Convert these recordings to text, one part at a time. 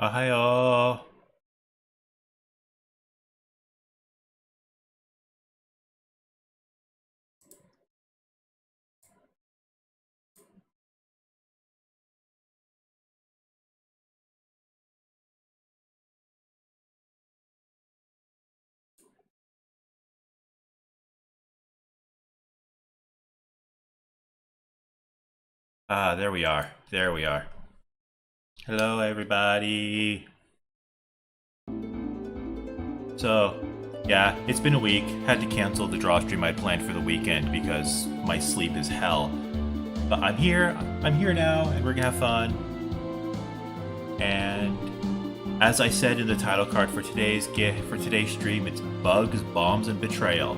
Ohio. Ah, there we are. There we are. Hello, everybody. So, yeah, it's been a week. Had to cancel the draw stream I'd planned for the weekend because my sleep is hell. But I'm here. I'm here now, and we're gonna have fun. And as I said in the title card for today's stream, it's bugs, bombs, and betrayal.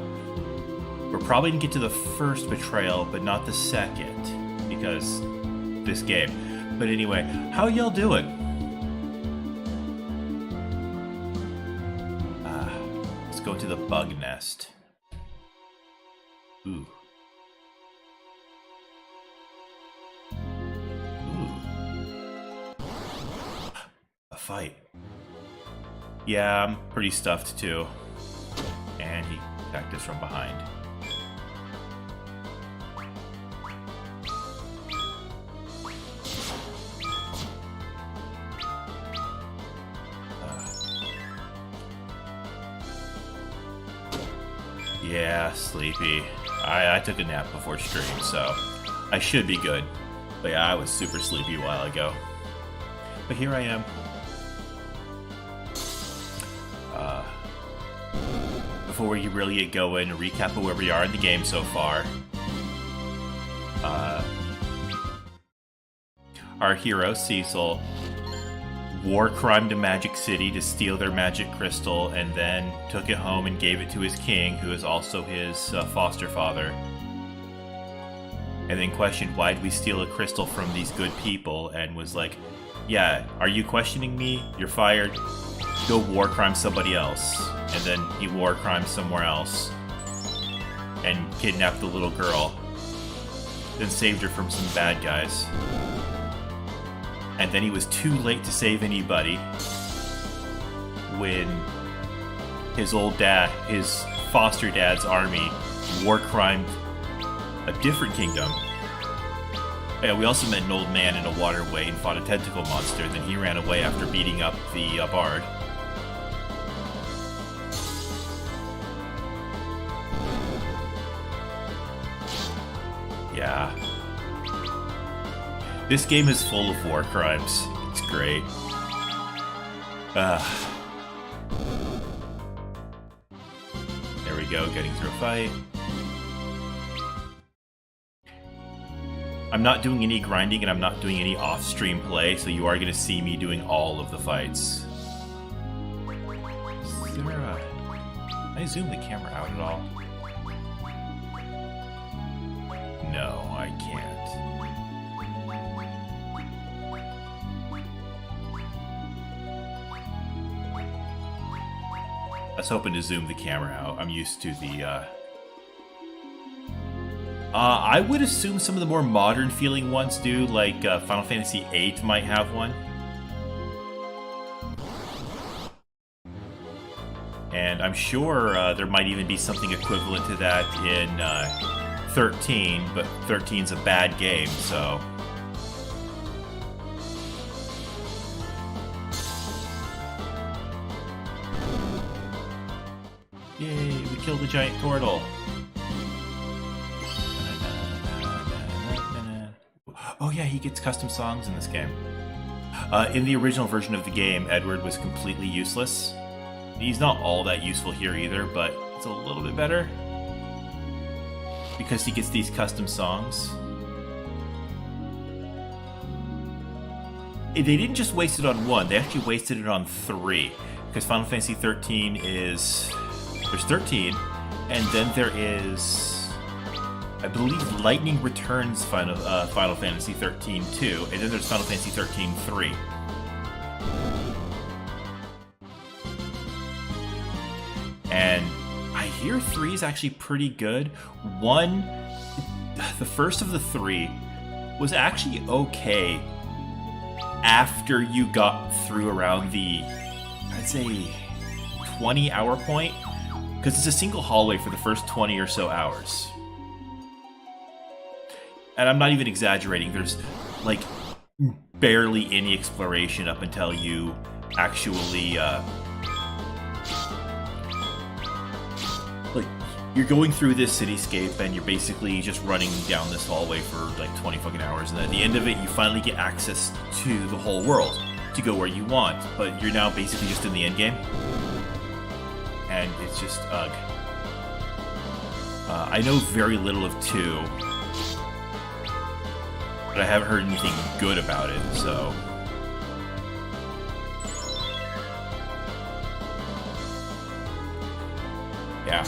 We're probably gonna get to the first betrayal, but not the second, because this game. But anyway, how y'all doing? Let's go to the bug nest. Ooh. A fight. Yeah, I'm pretty stuffed too. And he attacked us from behind. Yeah, sleepy. I took a nap before stream, so I should be good. But yeah, I was super sleepy a while ago. But here I am. Before we really get going, a recap of where we are in the game so far. Our hero, Cecil, war crime to Magic City to steal their magic crystal, and then took it home and gave it to his king, who is also his foster father. And then questioned, why did we steal a crystal from these good people? And was like, yeah, are you questioning me? You're fired. Go war crime somebody else. And then he war crimed somewhere else and kidnapped the little girl. Then saved her from some bad guys. And then he was too late to save anybody when his old dad, his foster dad's army, war crimed a different kingdom. Yeah, we also met an old man in a waterway and fought a tentacle monster. Then he ran away after beating up the bard. Yeah. This game is full of war crimes. It's great. There we go, getting through a fight. I'm not doing any grinding and I'm not doing any off-stream play, so you are going to see me doing all of the fights. Can I zoom the camera out at all? No, I can't. I was hoping to zoom the camera out. I'm used to the, I would assume some of the more modern feeling ones do, like Final Fantasy VIII might have one. And I'm sure there might even be something equivalent to that in 13, but 13's a bad game, so... Yay, we killed the giant turtle. Oh yeah, he gets custom songs in this game. In the original version of the game, Edward was completely useless. He's not all that useful here either, but it's a little bit better. Because he gets these custom songs. They didn't just waste it on one, they actually wasted it on 3. Because Final Fantasy 13 is... There's 13, and then there is, I believe, Lightning Returns Final Fantasy 13 2, and then there's Final Fantasy 13 3. And I hear 3 is actually pretty good. 1, the first of the 3, was actually okay. after you got through around the, I'd say, 20-hour point, because it's a single hallway for the first 20 or so hours. And I'm not even exaggerating, there's like barely any exploration up until you actually like you're going through this cityscape and you're basically just running down this hallway for like 20 fucking hours, and at the end of it you finally get access to the whole world to go where you want, but you're now basically just in the end game. And it's just ugh. I know very little of 2, but I haven't heard anything good about it, so... yeah.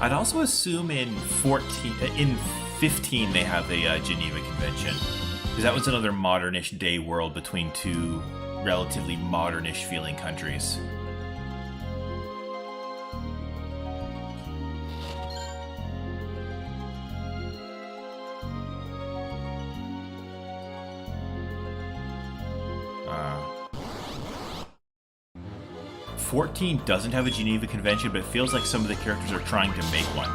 I'd also assume in 15 they have a Geneva Convention, because that was another modernish day world between 2 relatively modernish feeling countries. Uh, 14 doesn't have a Geneva Convention, but it feels like some of the characters are trying to make one.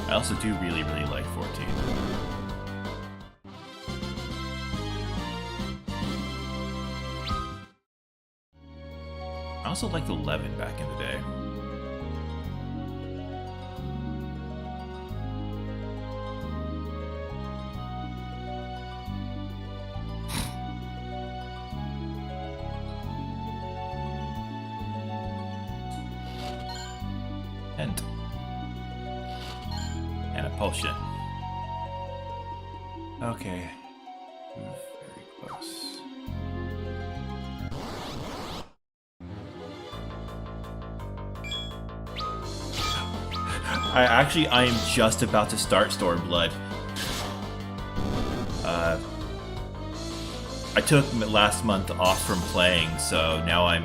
I also do really, really like 14. I also liked 11 back in the day. And a potion. Okay. Move very close. I am just about to start Stormblood. I took last month off from playing, so now I'm...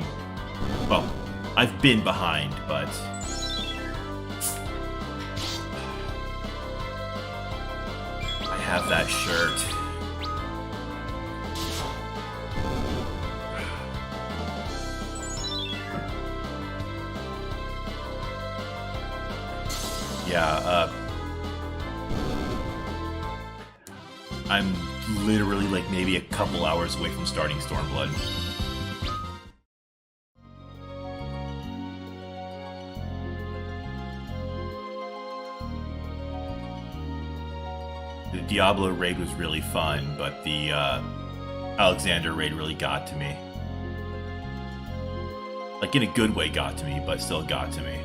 well, I've been behind, but... I have that shirt. Yeah, I'm literally like maybe a couple hours away from starting Stormblood. The Diablo raid was really fun, but the Alexander raid really got to me. Like, in a good way got to me, but still got to me.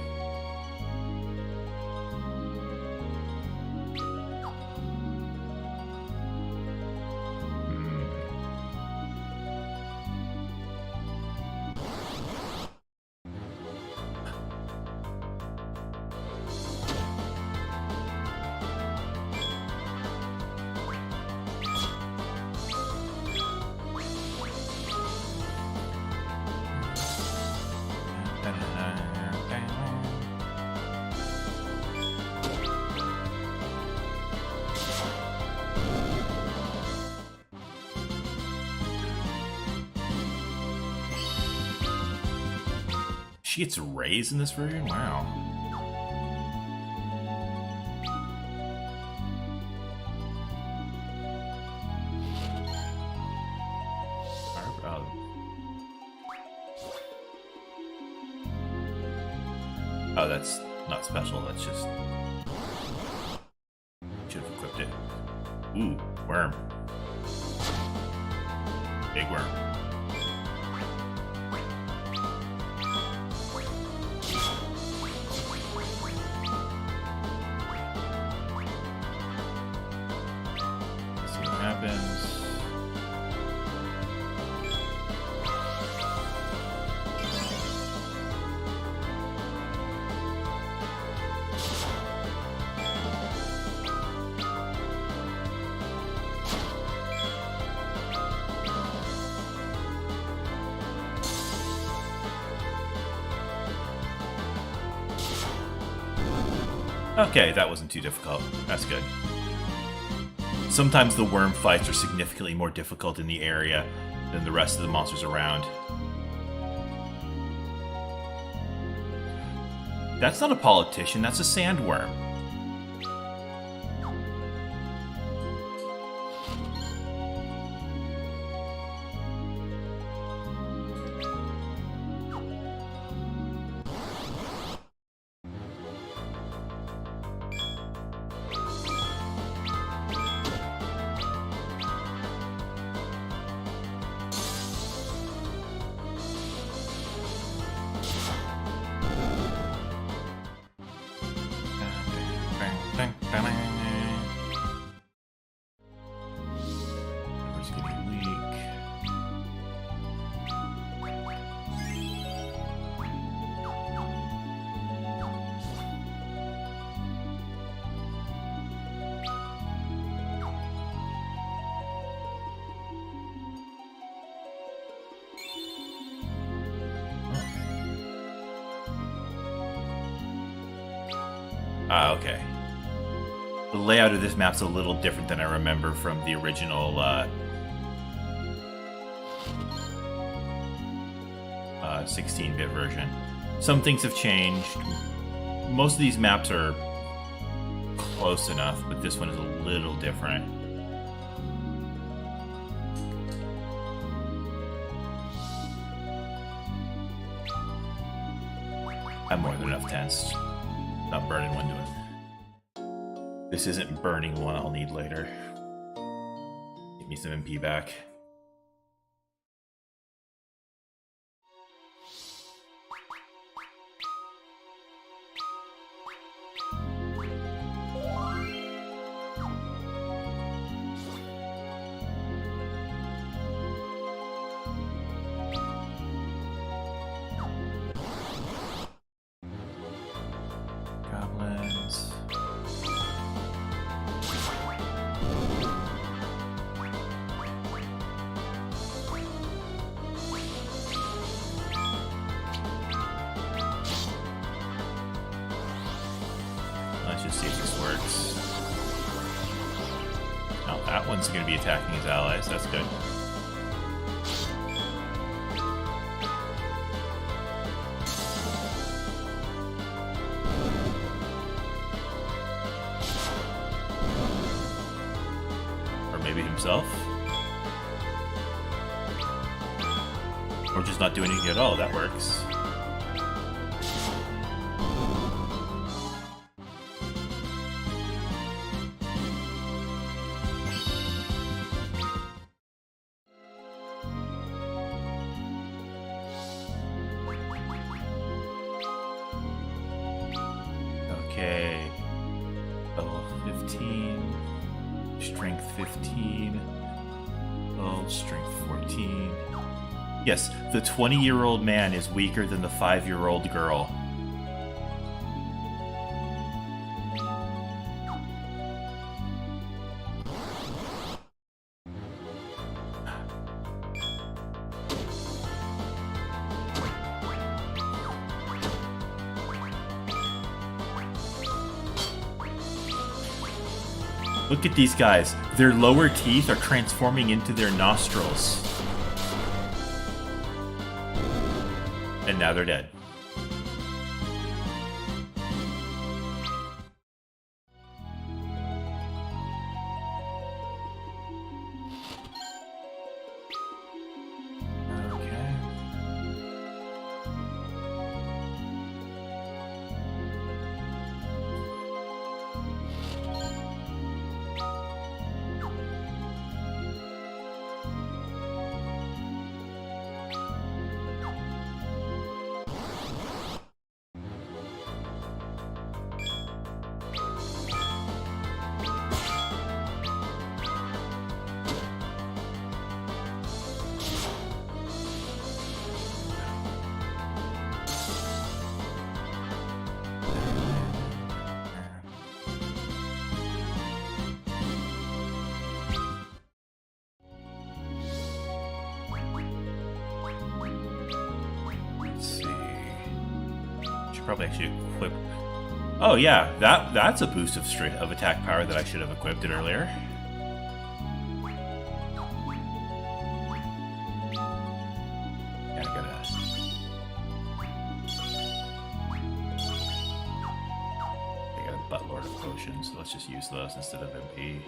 She gets raised in this version? Wow. Oh, that's not special, that's just... should have equipped it. Ooh, worm. Big worm. Okay, that wasn't too difficult. That's good. Sometimes the worm fights are significantly more difficult in the area than the rest of the monsters around. That's not a politician, that's a sandworm. Who's getting weak? Ah, okay. The layout of this map's a little different than I remember from the original 16-bit version. Some things have changed. Most of these maps are close enough, but this one is a little different. I have more than enough tents. Not burning one to it. This isn't burning one I'll need later. Give me some MP back. Goblins. Let's just see if this works. Oh, that one's going to be attacking his allies. That's good. Or maybe himself? Or just not doing anything at all. That works. Okay, level 15, strength 15, oh, strength 14. Yes, the 20-year-old man is weaker than the 5-year-old girl. Look at these guys. Their lower teeth are transforming into their nostrils. And now they're dead. Okay. Let's see. Should probably actually equip. Oh yeah, that's a boost of attack power that I should have equipped it earlier. Yeah, I got a buttload of potions, so let's just use those instead of MP.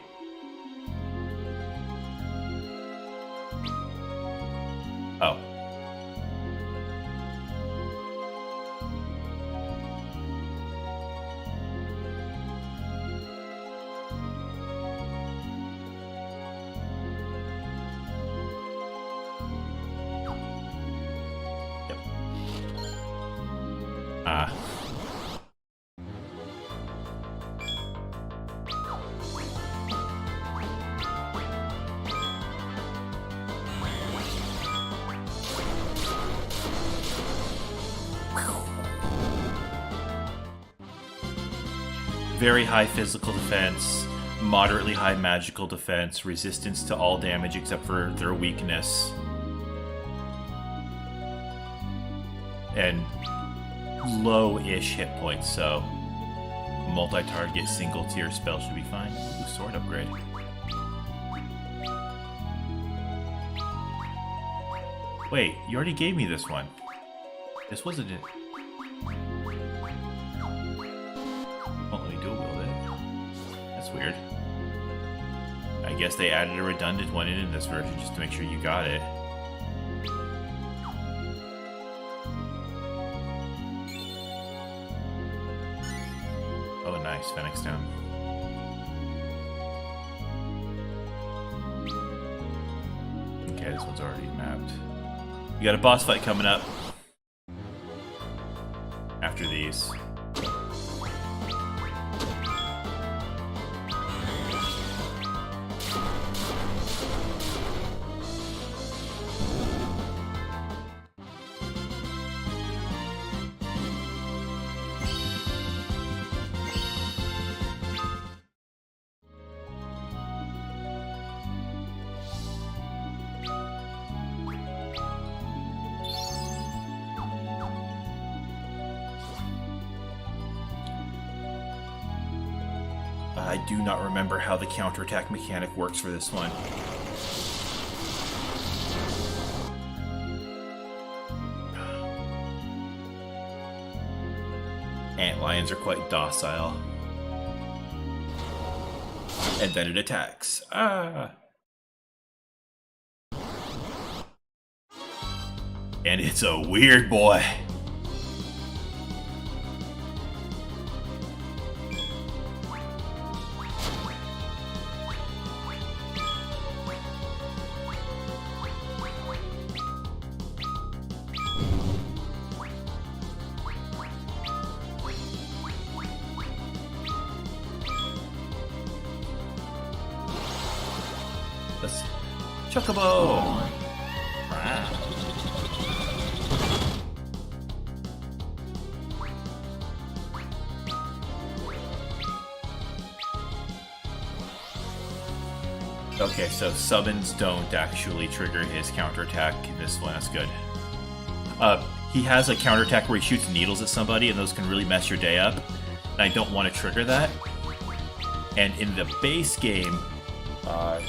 Oh. Ah. Very high physical defense, moderately high magical defense, resistance to all damage except for their weakness. And low-ish hit points, so multi-target single-tier spell should be fine. Ooh, sword upgrade. Wait, you already gave me this one. This wasn't it. Won't let me dual wield it. That's weird. I guess they added a redundant one in this version just to make sure you got it. Oh, nice. Phoenix down. Okay, this one's already mapped. We got a boss fight coming up. After these. I do not remember how the counterattack mechanic works for this one. Antlions are quite docile. And then it attacks. Ah! And it's a weird boy. Chocobo! Okay, so summons don't actually trigger his counterattack in this one. That's good. He has a counterattack where he shoots needles at somebody, and those can really mess your day up. And I don't want to trigger that. And in the base game, oh,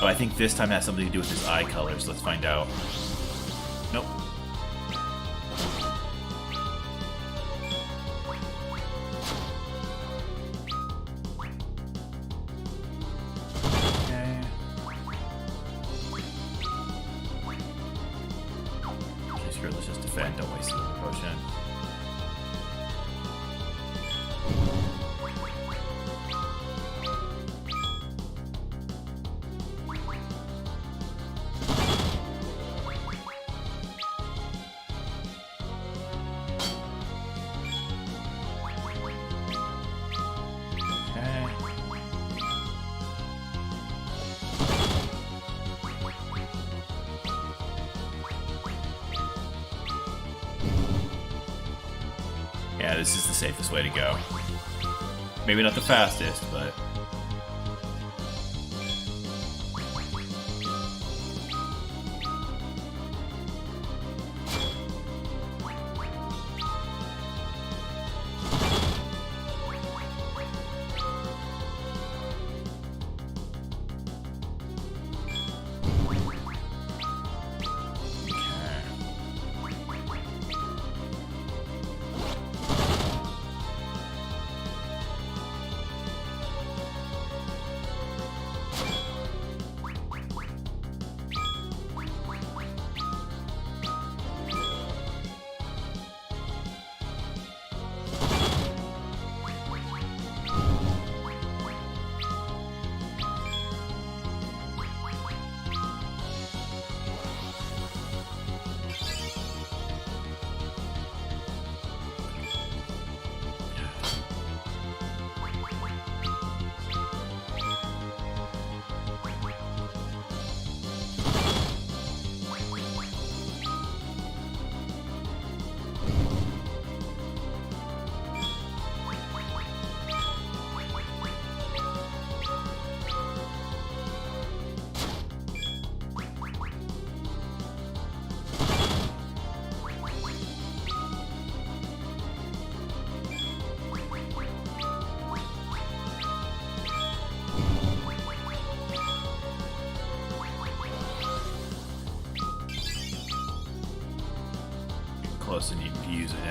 I think this time it has something to do with his eye colors. Let's find out. Nope. Okay. Okay, screw it. Let's just defend. Don't waste the potion. Yeah, this is the safest way to go. Maybe not the fastest, but...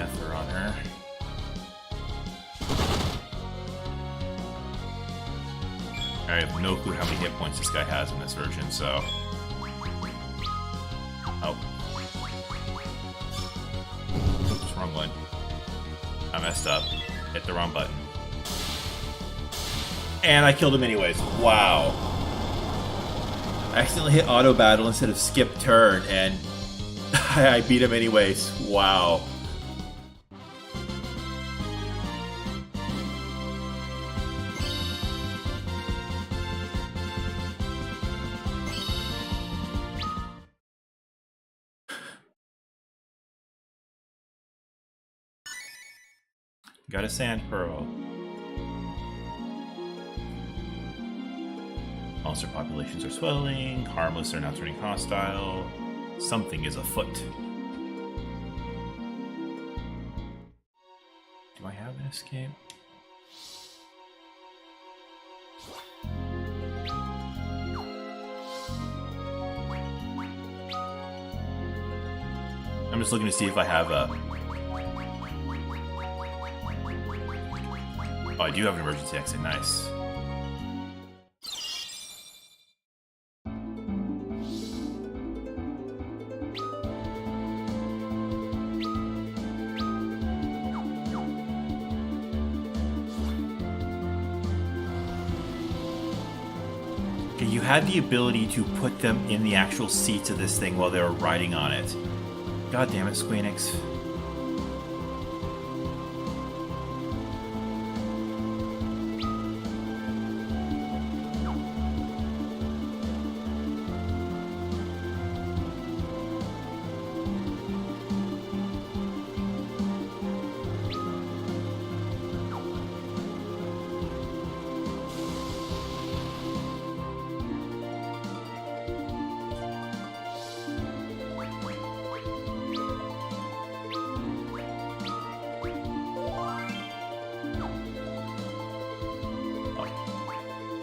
Zephyr on her. I have no clue how many hit points this guy has in this version, so... Oh. Oops, wrong one. I messed up. Hit the wrong button. And I killed him anyways. Wow. I accidentally hit auto battle instead of skip turn, and I beat him anyways. Wow. Got a sand pearl. Monster populations are swelling. Harmless are now turning hostile. Something is afoot. Do I have an escape? I'm just looking to see if I have a... Oh, I do have an emergency exit. Nice. Okay, you had the ability to put them in the actual seats of this thing while they were riding on it. God damn it, Squeenix.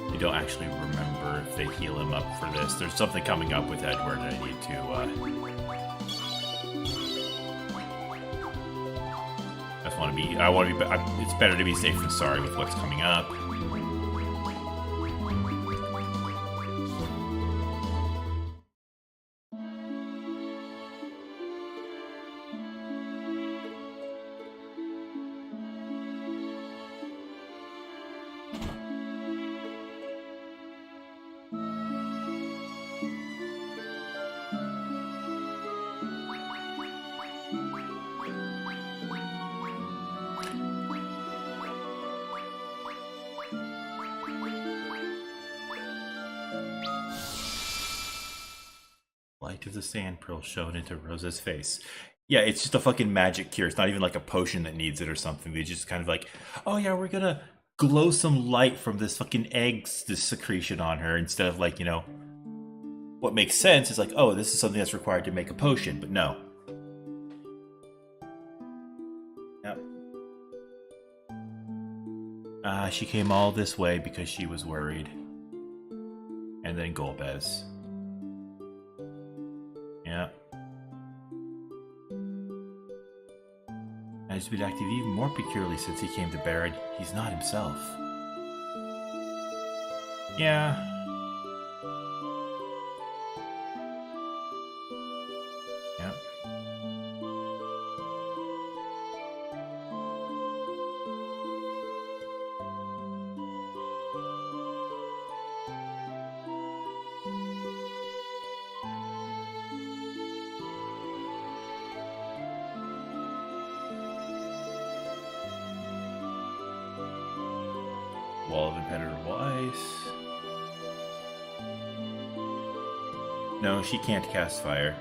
I don't actually remember if they heal him up for this. There's something coming up with Edward that I need to, I want to be, it's better to be safe than sorry with what's coming up. Light of the sand pearl shone into Rosa's face. Yeah, it's just a fucking magic cure. It's not even like a potion that needs it or something. They just kind of like, oh yeah, we're gonna glow some light from this fucking this secretion on her, instead of like, you know, what makes sense is like, oh, this is something that's required to make a potion, but no. Yep. She came all this way because she was worried. And then Golbez. Yeah. And he's been acting even more peculiarly since he came to Barad. He's not himself. Yeah. Yep. Wall of impenetrable ice. No, she can't cast fire.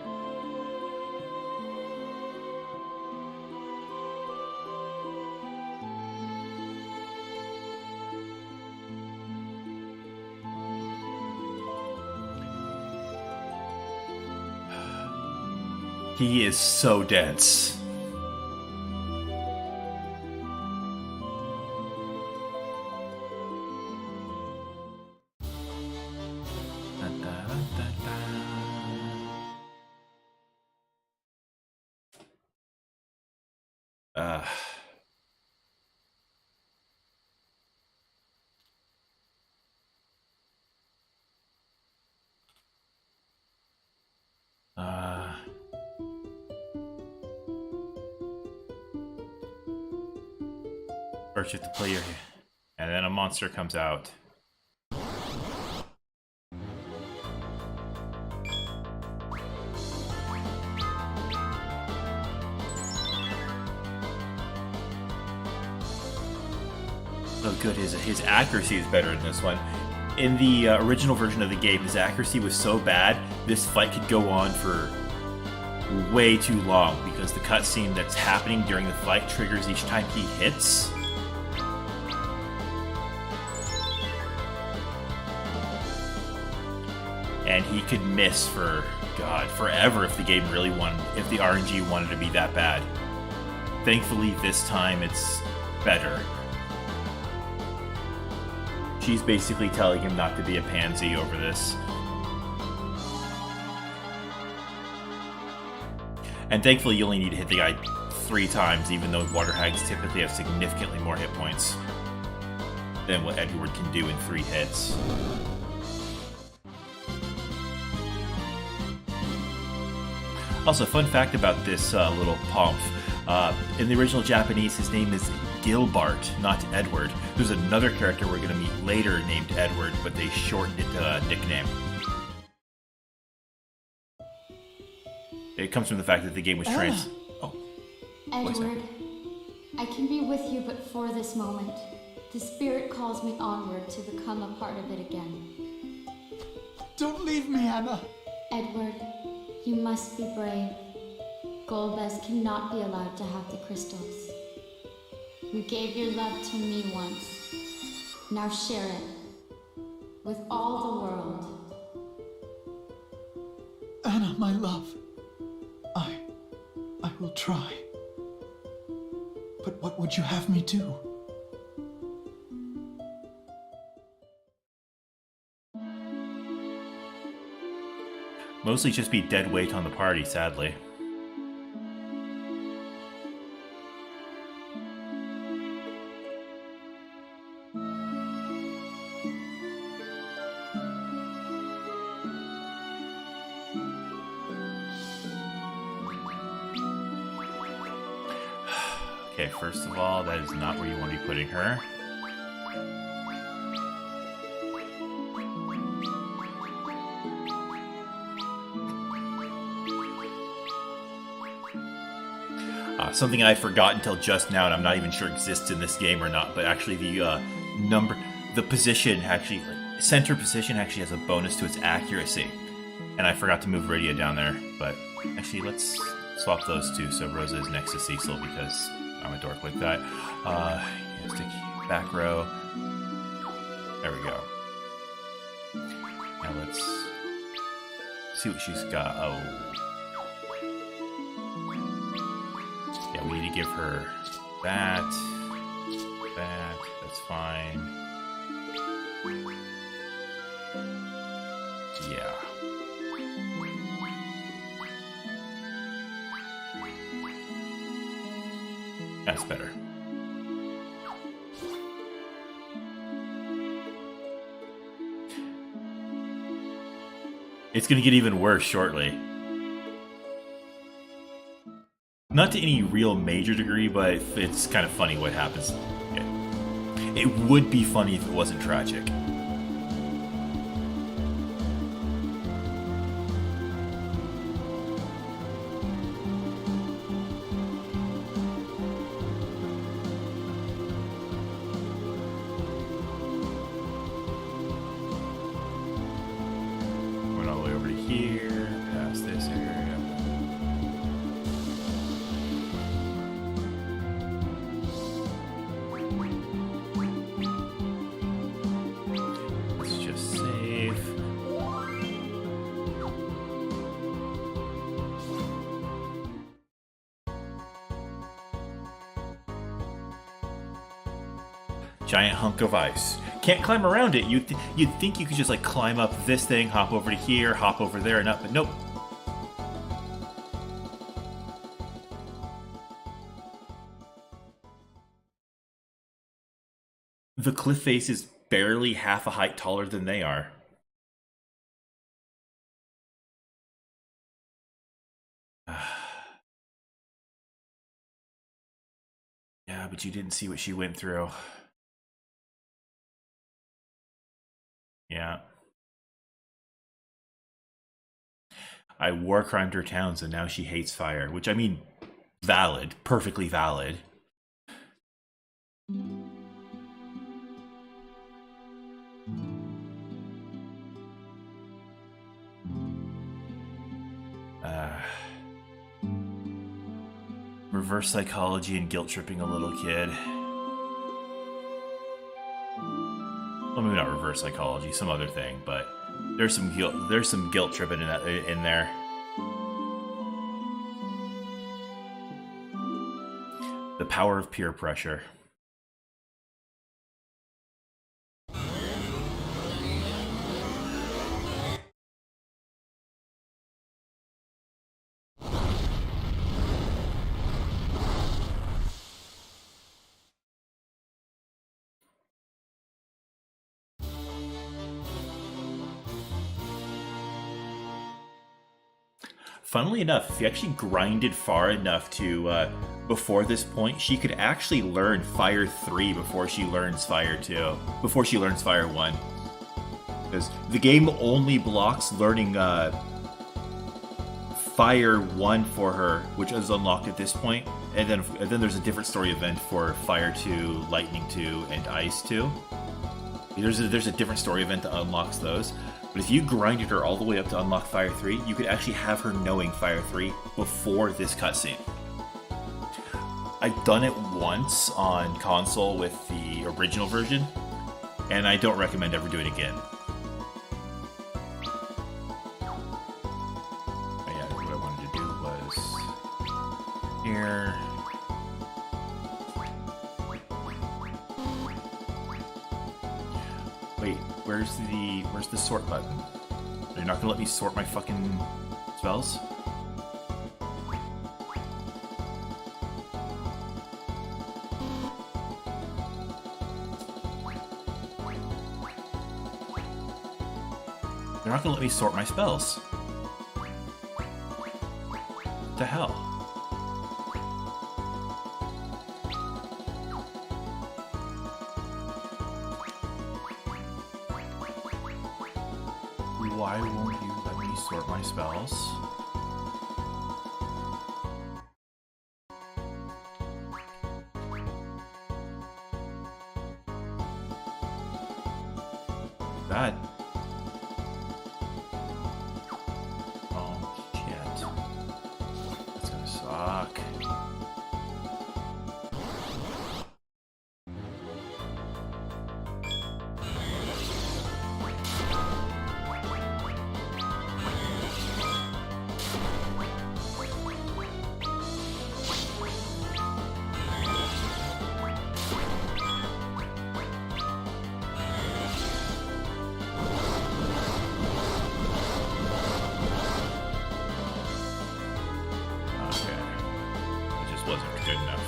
He is so dense. First you have to play your... And then a monster comes out. Oh good, his accuracy is better in this one. In the original version of the game, his accuracy was so bad, this fight could go on for way too long because the cutscene that's happening during the fight triggers each time he hits. And he could miss for, God, forever if the game really wanted, if the RNG wanted to be that bad. Thankfully, this time it's better. She's basically telling him not to be a pansy over this. And thankfully, you only need to hit the guy 3 times, even though water hags typically have significantly more hit points than what Edward can do in 3 hits. Also, fun fact about this little pomp. In the original Japanese, his name is Gilbart, not Edward. There's another character we're going to meet later named Edward, but they shortened it to a nickname. It comes from the fact that the game was Edward, I can be with you but for this moment. The spirit calls me onward to become a part of it again. Don't leave me, Anna. Edward, you must be brave. Golbez cannot be allowed to have the crystals. You gave your love to me once. Now share it with all the world. Anna, my love. I will try. But what would you have me do? Mostly just be dead weight on the party, sadly. Okay, first of all, that is not where you want to be putting her. Something I forgot until just now, and I'm not even sure exists in this game or not, but actually the position actually, center position actually has a bonus to its accuracy. And I forgot to move Rydia down there, but actually let's swap those two so Rosa is next to Cecil because I'm a dork like that. Stick back row. There we go. Now let's see what she's got. Oh. Yeah, we need to give her that. That's fine. Yeah. That's better. It's gonna get even worse shortly. Not to any real major degree, but it's kind of funny what happens. It would be funny if it wasn't tragic. Went all the way over to here, past this area. Giant hunk of ice. Can't climb around it. You'd think you could just like climb up this thing, hop over to here, hop over there and up, but nope. The cliff face is barely half a height taller than they are. Yeah, but you didn't see what she went through. Yeah. I war crimed her towns and now she hates fire, which I mean, valid, perfectly valid. Reverse psychology and guilt tripping a little kid. Well, maybe not reverse psychology, some other thing, but there's some guilt tripping in there. The power of peer pressure. Funnily enough, if you actually grinded far enough to, before this point, she could actually learn Fire 3 before she learns Fire 2. Before she learns Fire 1. Because the game only blocks learning, Fire 1 for her, which is unlocked at this point. And then there's a different story event for Fire 2, Lightning 2, and Ice 2. There's a different story event that unlocks those. But if you grinded her all the way up to unlock Fire 3, you could actually have her knowing Fire 3 before this cutscene. I've done it once on console with the original version, and I don't recommend ever doing it again. But yeah, what I wanted to do was here. Wait, where's the sort button? You're not gonna let me sort my fucking spells? They're not gonna let me sort my spells. What the hell? Why won't you let me sort my spells? That. Oh, shit. That's gonna suck. Wasn't good enough.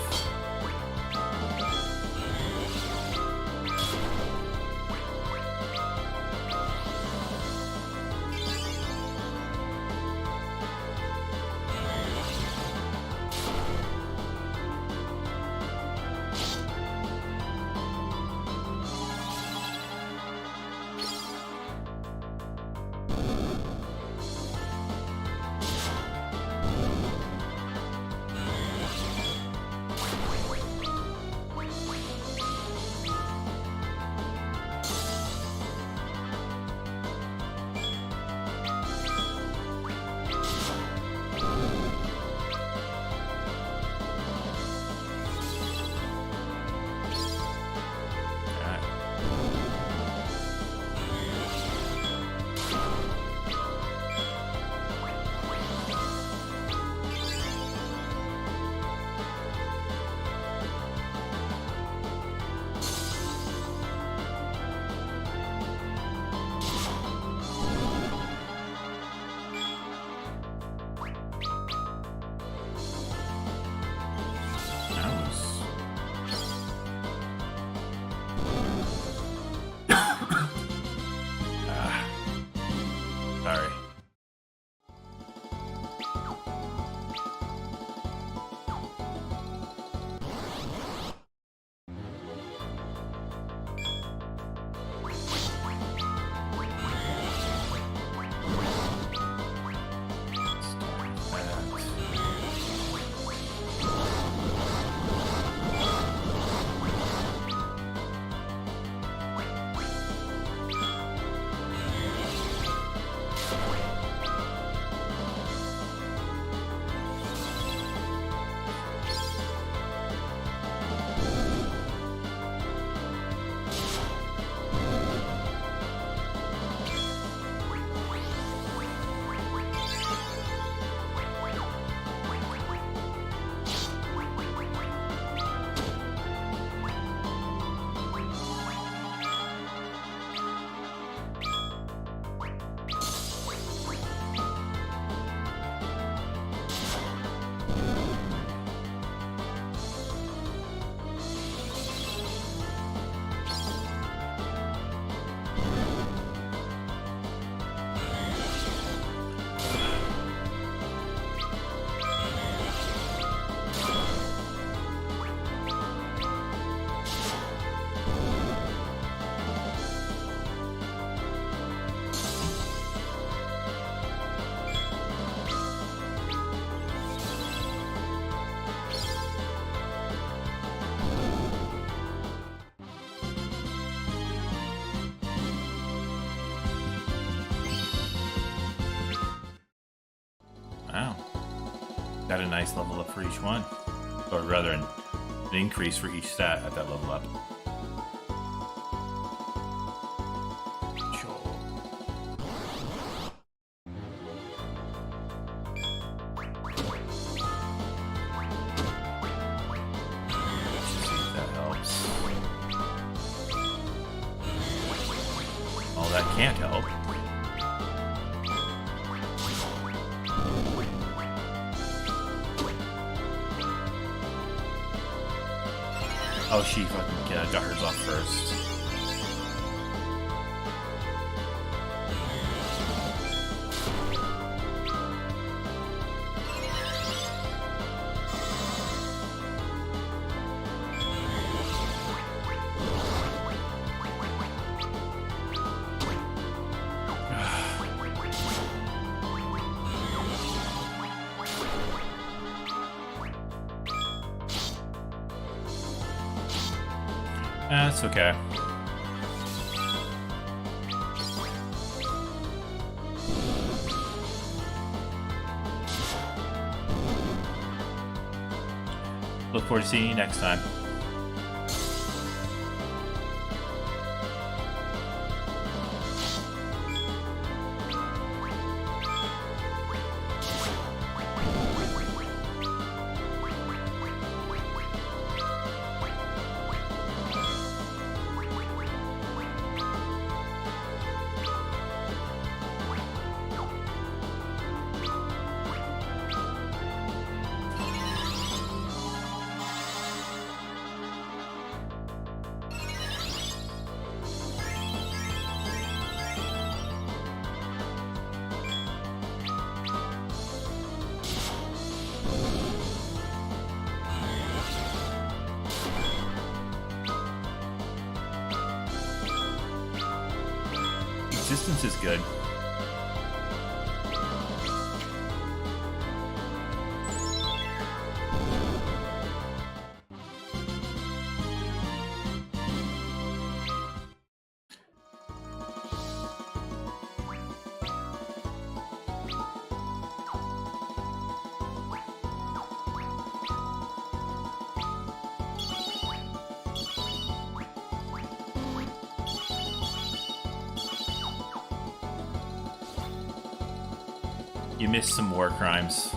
Sorry. Wow. Got a nice level up for each one. Or rather, an increase for each stat at that level up. Can't help. Oh, she fucking got hers off first. That's okay. Look forward to seeing you next time. Distance is good. You missed some war crimes.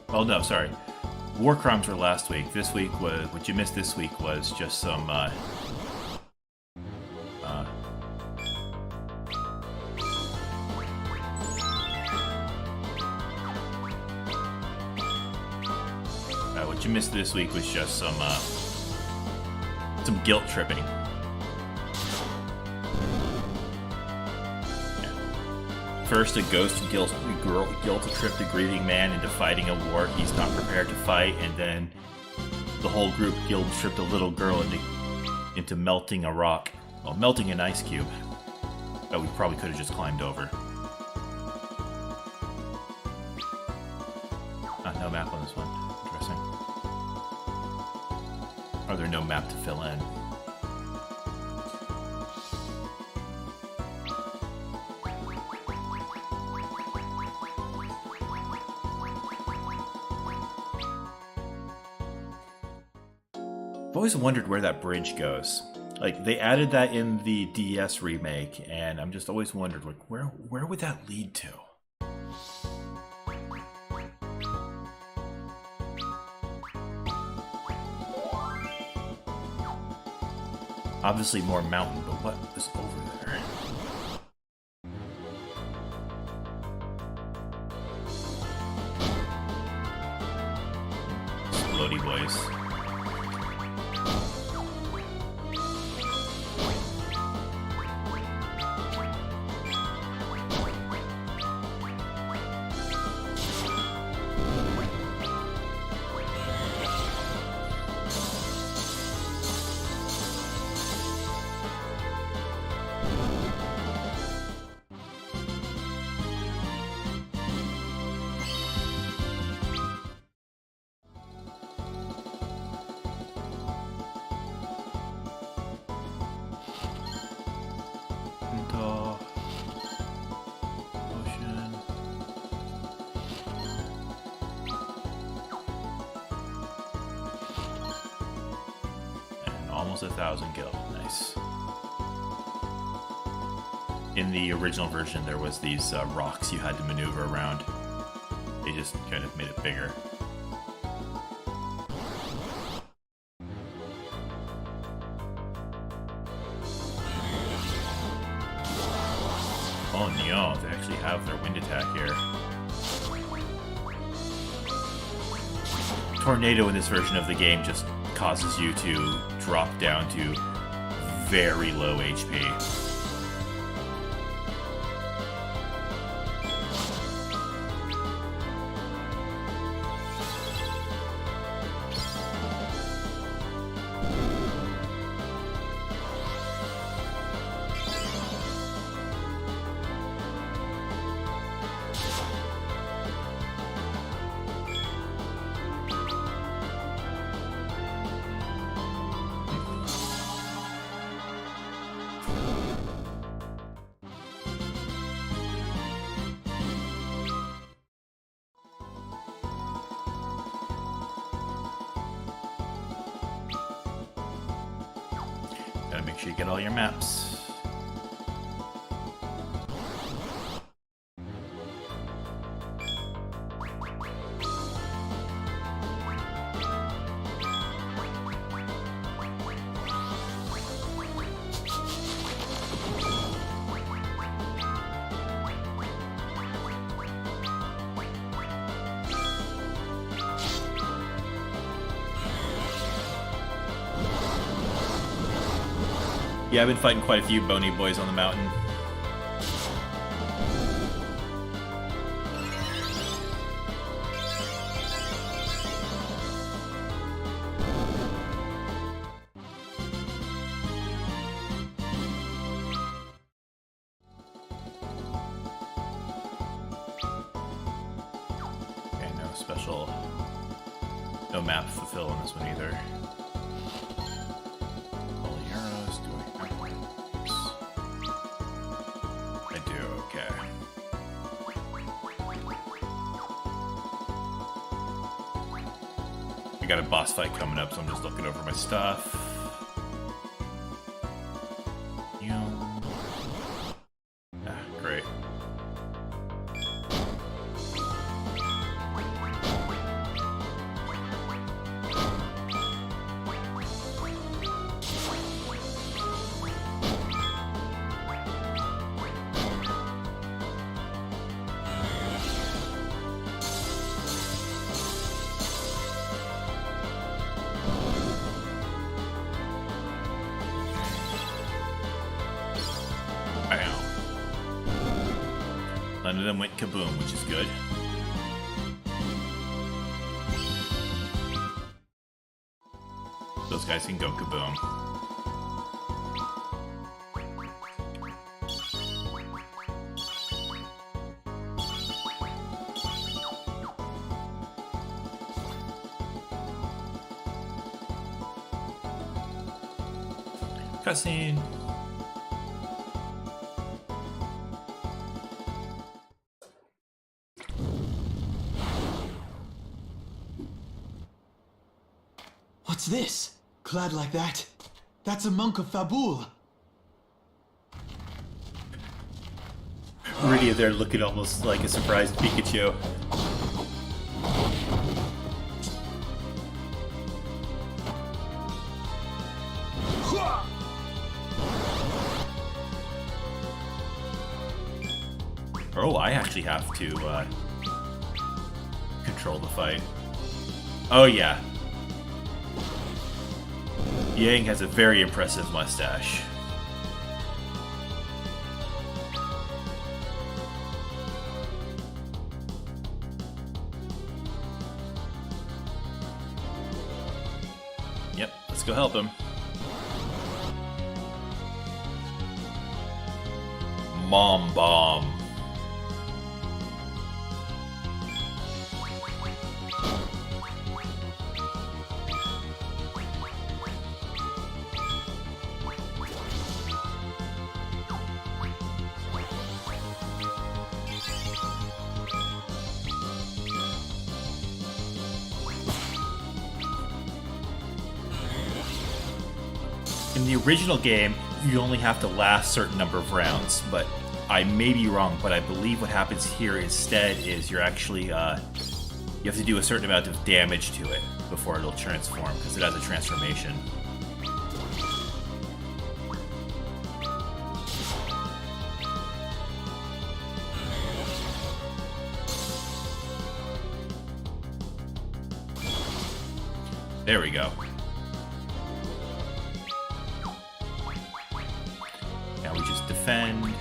Oh no, sorry. War crimes were last week. This week was what you missed. This week was just some. What you missed this week was just some guilt tripping. First, a ghost guilt tripped a grieving man into fighting a war he's not prepared to fight, and then the whole group guilt tripped a little girl into melting a rock. Well, melting an ice cube that we probably could have just climbed over. No map on this one. Interesting. Are there no map to fill in? I've always wondered where that bridge goes. Like, they added that in the DS remake, and I'm just always wondered, like, where would that lead to? Obviously more mountain, but what is over there? Floaty boys. Almost 1,000 gil. Nice. In the original version, there was these rocks you had to maneuver around. They just kind of made it bigger. Oh no, they actually have their wind attack here. Tornado in this version of the game just causes you to drop down to very low HP. Gotta make sure you get all your maps. Yeah, I've been fighting quite a few bony boys on the mountain. Okay, no special... no map fulfill on this one either. I got a boss fight coming up, so I'm just looking over my stuff. Ah, great. None of them went kaboom, which is good. Those guys can go kaboom. Cutscene. What's this? Clad like that? That's a monk of Fabul. Rudy there looking almost like a surprised Pikachu. Oh, I actually have to control the fight. Oh yeah. Yang has a very impressive mustache. Yep, let's go help him. Mom bomb. In the original game, you only have to last a certain number of rounds, but I may be wrong, but I believe what happens here instead is you're actually, you have to do a certain amount of damage to it before it'll transform, because it has a transformation. There we go. Now we just defend.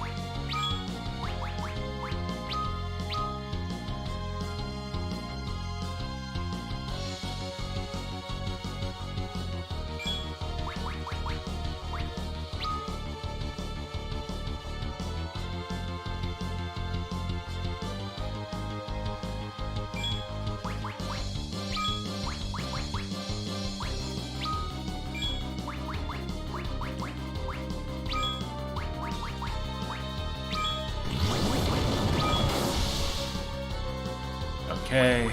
Okay.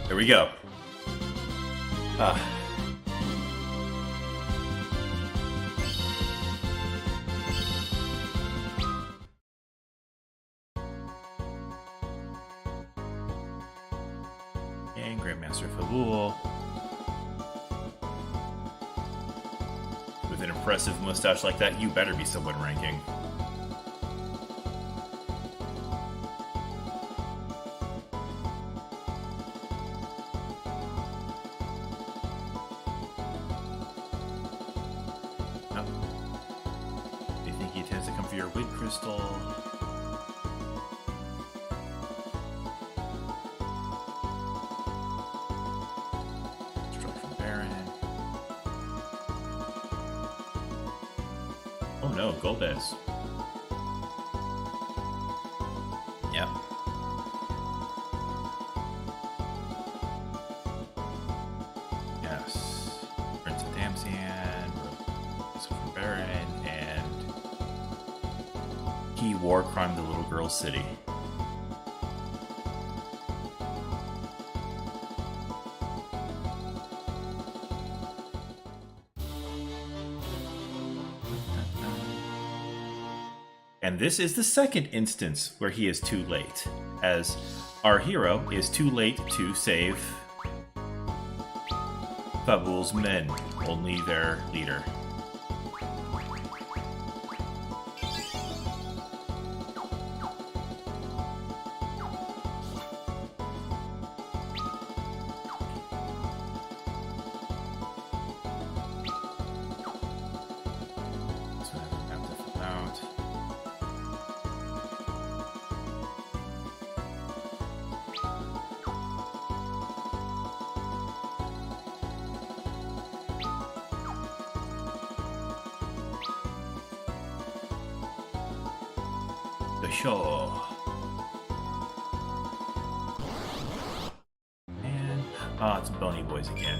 There we go. And Grandmaster Fabul. With an impressive mustache like that, you better be someone ranking. No. Do you think he tends to come for your wig crystal? Oh no, Golbez. Yep. Yes. Prince of Damsian, Christopher Baron, and he war crimed the little girl's city. And this is the second instance where he is too late, as our hero is too late to save Fabul's men, only their leader. So I have to fill out. The show. And it's Bony Boys again.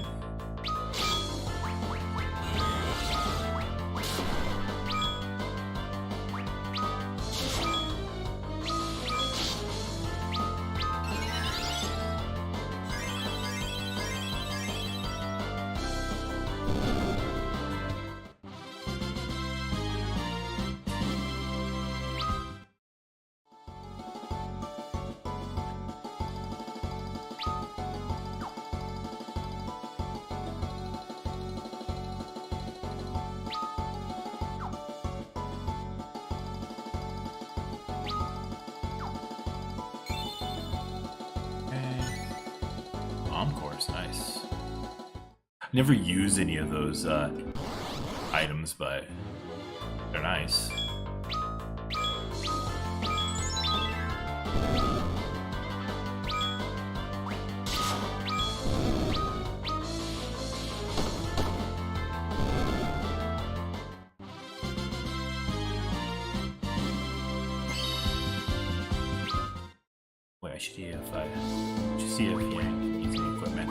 Course, nice. Never use any of those items, but they're nice. Wait, I should EFI. see if Yang needs any equipment.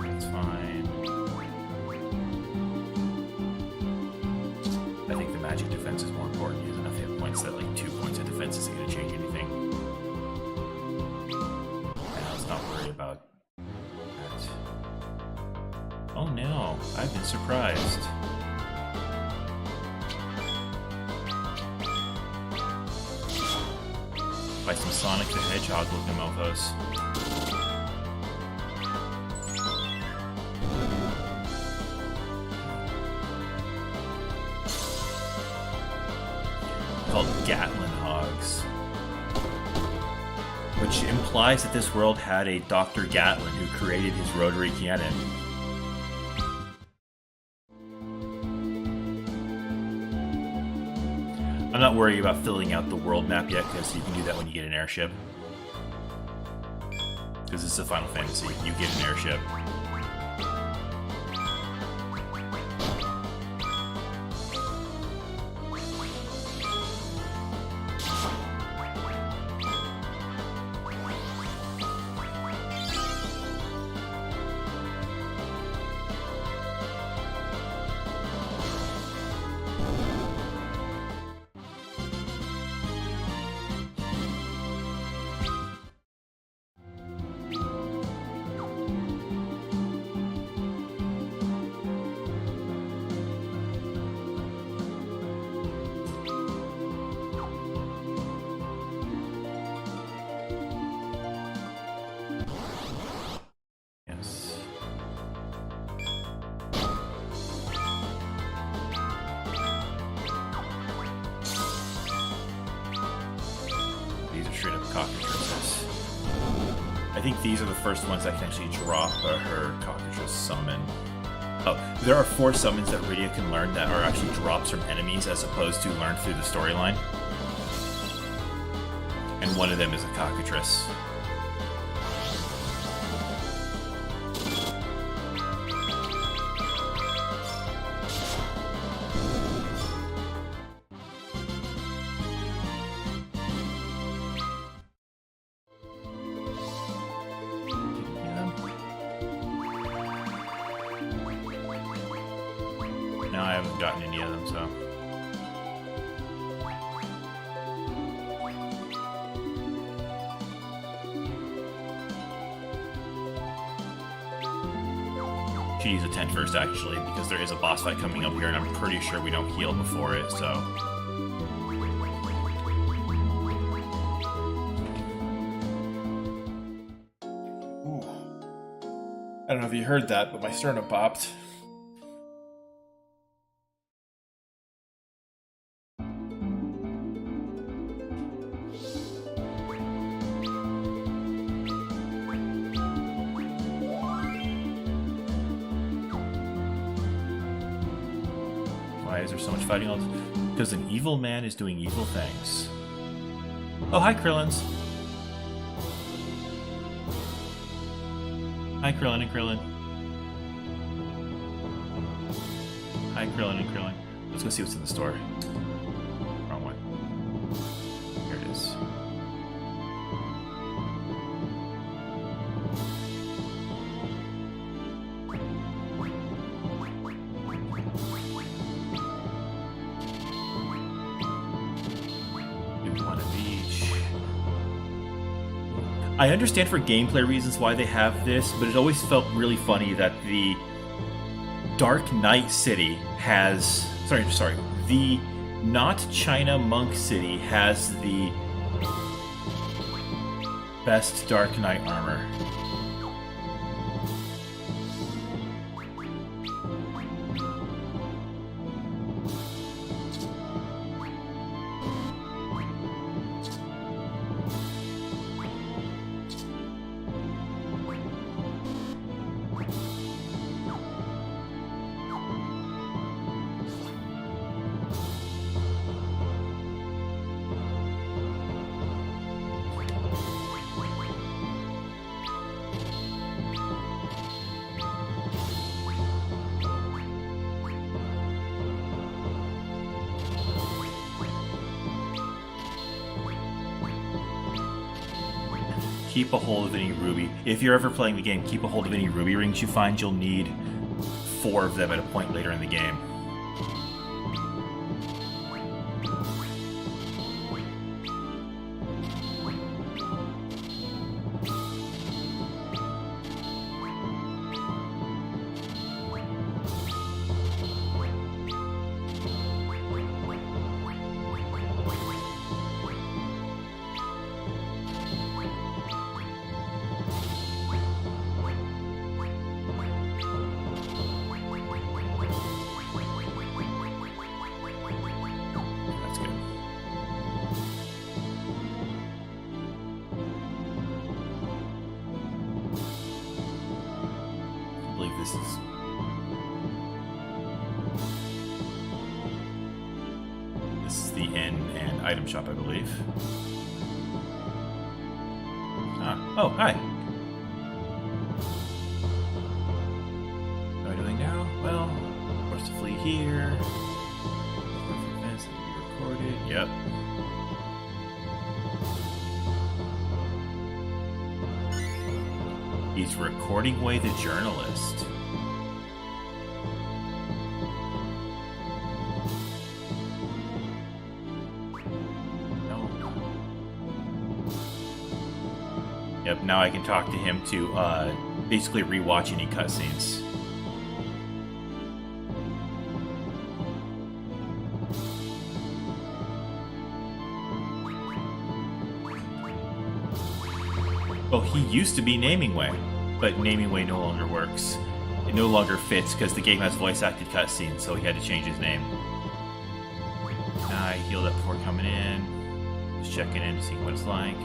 That's fine. I think the magic defense is more important. He has enough hit points that like 2 points of defense isn't going to change anything. And let's not worry about that. Oh no, I've been surprised. By some Sonic the Hedgehog looking mofos. Called Gatlin Hogs. Which implies that this world had a Dr. Gatlin who created his rotary cannon. I'm not worried about filling out the world map yet, because you can do that when you get an airship. Because this is a Final Fantasy, you get an airship. Cockatrices. I think these are the first ones that can actually drop her cockatrice summon. Oh, there are 4 summons that Rydia can learn that are actually drops from enemies as opposed to learned through the storyline. And one of them is a cockatrice. No, I haven't gotten any of them, so... Should use a tent first, actually, because there is a boss fight coming up here, and I'm pretty sure we don't heal before it, so... Ooh. I don't know if you heard that, but my sternum popped. Why is there so much fighting? Because an evil man is doing evil things. Oh, hi, Krillins. Hi, Krillin and Krillin. Hi, Krillin and Krillin. Let's go see what's in the store. Wrong one. Here it is. I understand for gameplay reasons why they have this, but it always felt really funny that the Dark Knight City has... Sorry. The not China Monk City has the best Dark Knight armor. keep a hold of any ruby. If you're ever playing the game, keep a hold of any ruby rings you find. You'll need 4 of them at a point later in the game. This is the inn and item shop, I believe. Oh, hi. What am I doing now? Well, force to flee here. Events that be recorded. Yep. He's recording away the journalist. Yep, now I can talk to him to basically rewatch any cutscenes. Well, he used to be Namingway, but Namingway no longer works. It no longer fits because the game has voice-acted cutscenes, so he had to change his name. I healed up before coming in. Just checking in to see what it's like.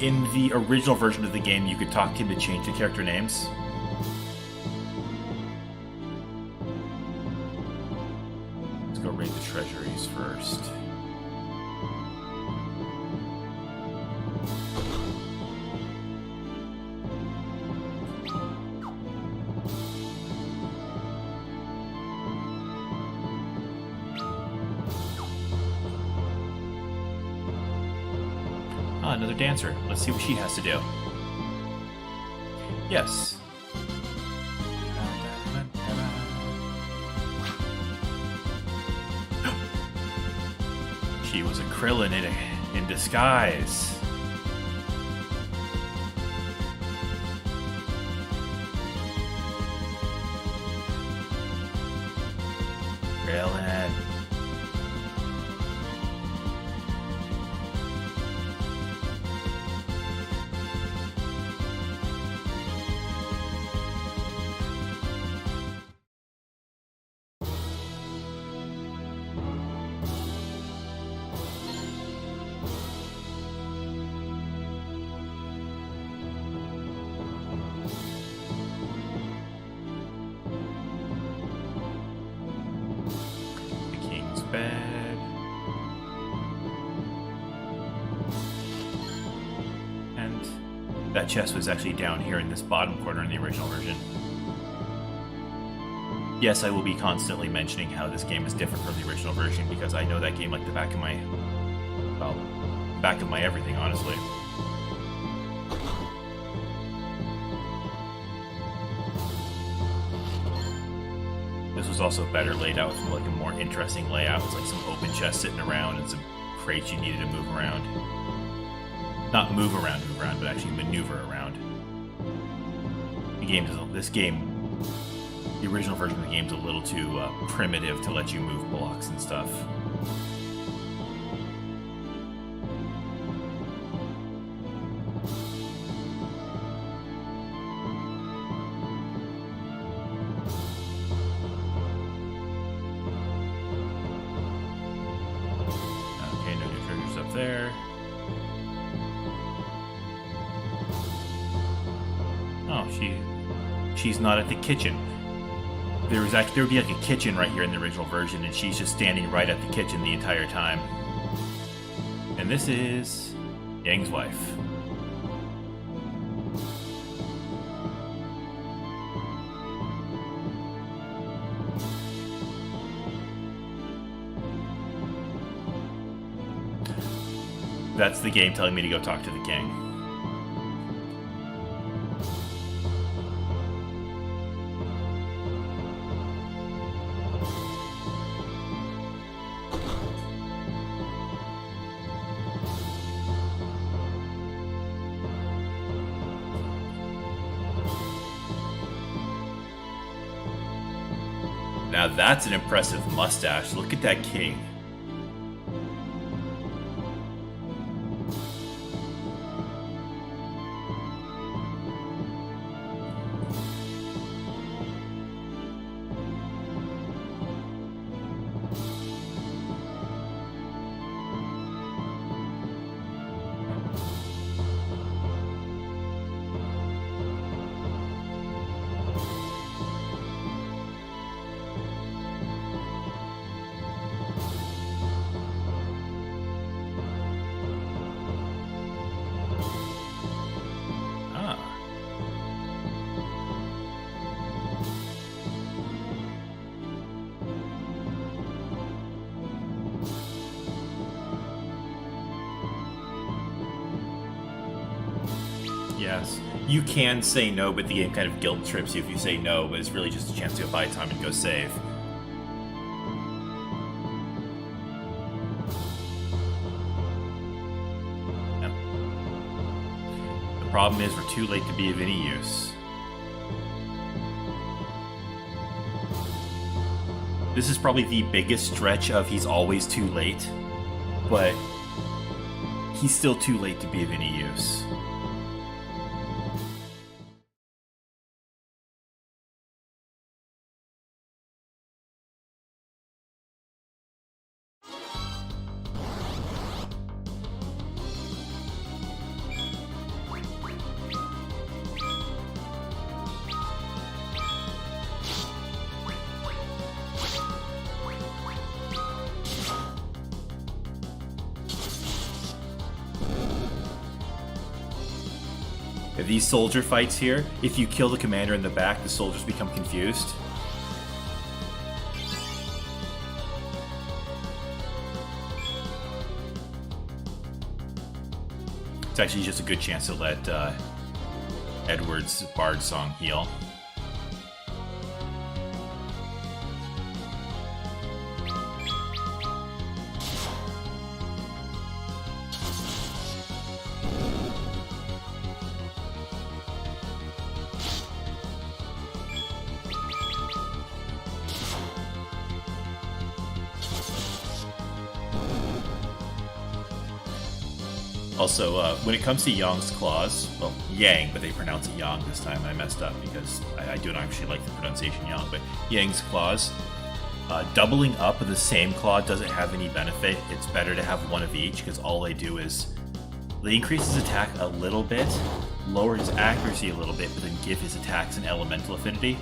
In the original version of the game, you could talk to him to change the character names. Let's go raid the treasuries first. Another dancer. Let's see what she has to do. Yes. She was a Krillin in disguise. Krillin. Bed. And that chest was actually down here in this bottom corner in the original version. Yes, I will be constantly mentioning how this game is different from the original version because I know that game like the back of my... well, back of my everything, honestly. This was also better laid out with like a more interesting layout. It's like some open chests sitting around and some crates you needed to move around. Not move around, but actually maneuver around. The original version of the game's a little too primitive to let you move blocks and stuff. There. Oh, she's not at the kitchen. There would be like a kitchen right here in the original version, and she's just standing right at the kitchen the entire time. And this is Yang's wife. That's the game telling me to go talk to the king. Now that's an impressive mustache. Look at that king. Yes. You can say no, but the game kind of guilt trips you if you say no, but it's really just a chance to go buy time and go save. Yep. The problem is we're too late to be of any use. This is probably the biggest stretch of he's always too late, but he's still too late to be of any use. These soldier fights here, if you kill the commander in the back, the soldiers become confused. It's actually just a good chance to let Edward's Bard song heal. Also, when it comes to Yang's claws, well, Yang, but they pronounce it Yang this time. I messed up because I don't actually like the pronunciation Yang, but Yang's claws, doubling up of the same claw doesn't have any benefit. It's better to have one of each because all they do is they increase his attack a little bit, lower his accuracy a little bit, but then give his attacks an elemental affinity.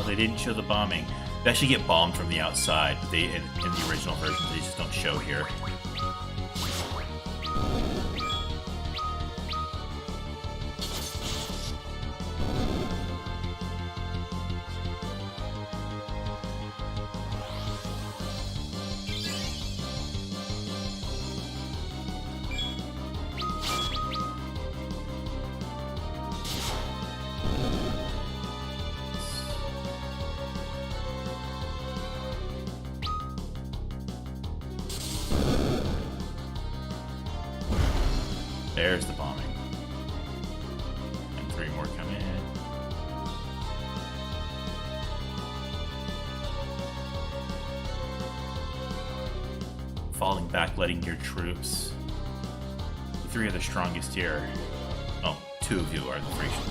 They didn't show the bombing. They actually get bombed from the outside, but they in the original version they just don't show here. There's the bombing. And 3 more come in. Falling back, letting your troops. You 3 are the strongest here. Oh, 2 of you are the Thracians.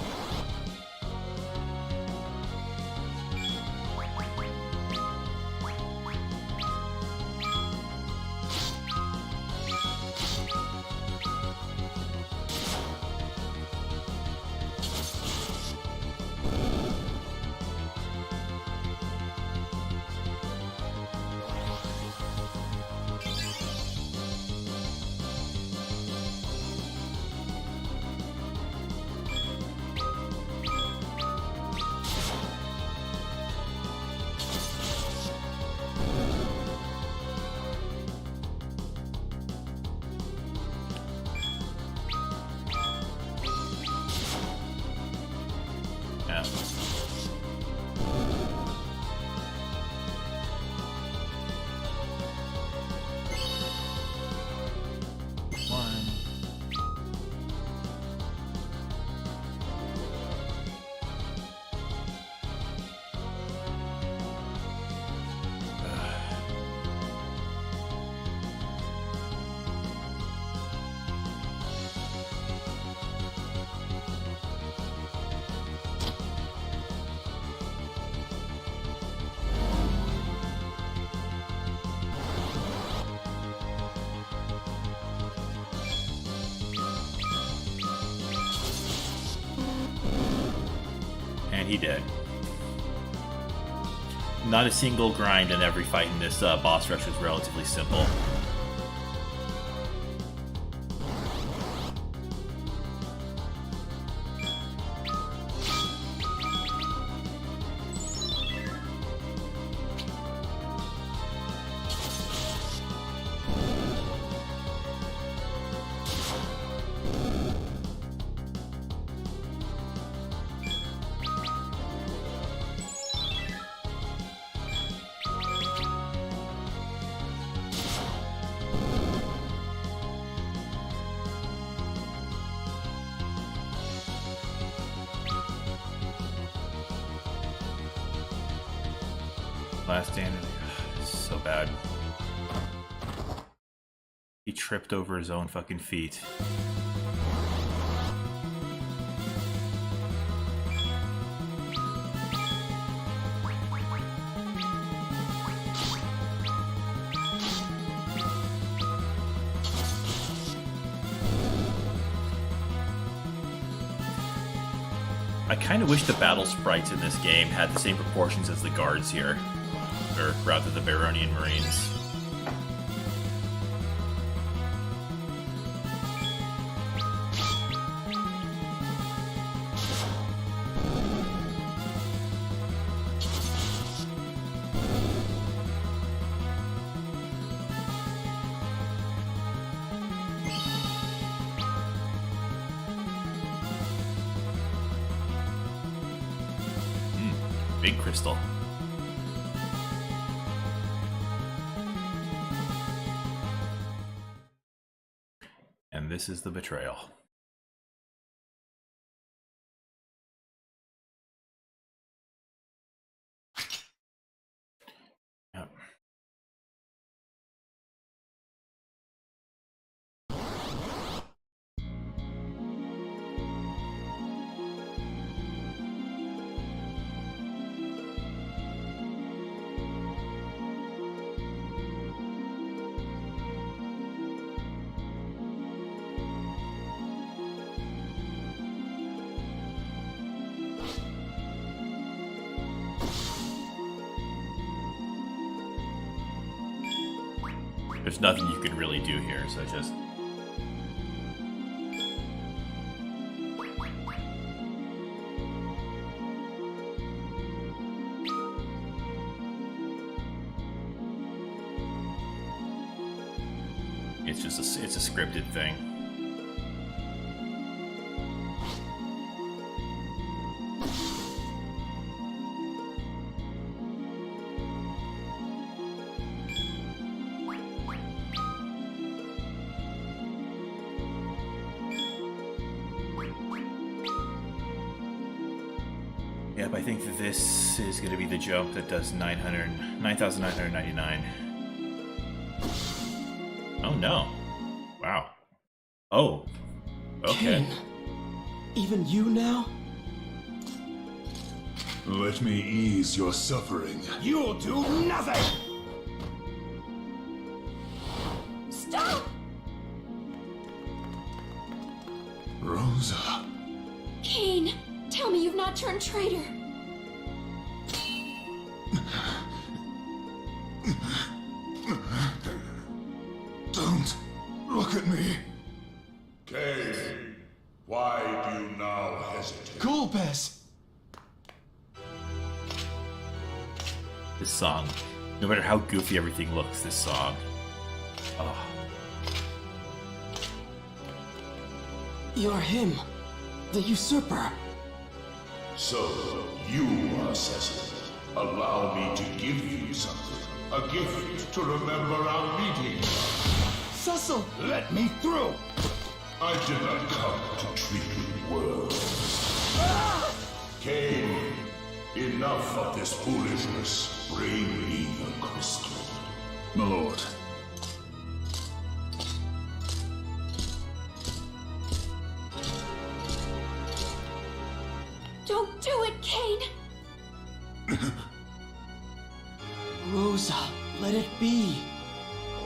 he did. Not a single grind in every fight in this boss rush was relatively simple. Last stand, so bad. He tripped over his own fucking feet. I kind of wish the battle sprites in this game had the same proportions as the guards here. Or rather, the Baronian Marines. Big crystal. And this is the Betrayal. Yep. There's nothing you can really do here, so just... It's a scripted thing. Yep, I think that this is going to be the jump that does 9,999. Oh no. Wow. Oh. Okay. Cain, even you now? Let me ease your suffering. You'll do nothing! Stop! Rosa. Cain, tell me you've not turned traitor. Don't look at me. Cain, why do you now hesitate? Choobas! This song. No matter how goofy everything looks, this song. Oh. You're him, the usurper. So, you are Cecil. Allow me to give you something. A gift to remember our meeting. Cecil! Let me through! I did not come to treat you well. Cain, enough of this foolishness. Bring me the crystal. My lord. Don't do it, Cain! Rosa, let it be.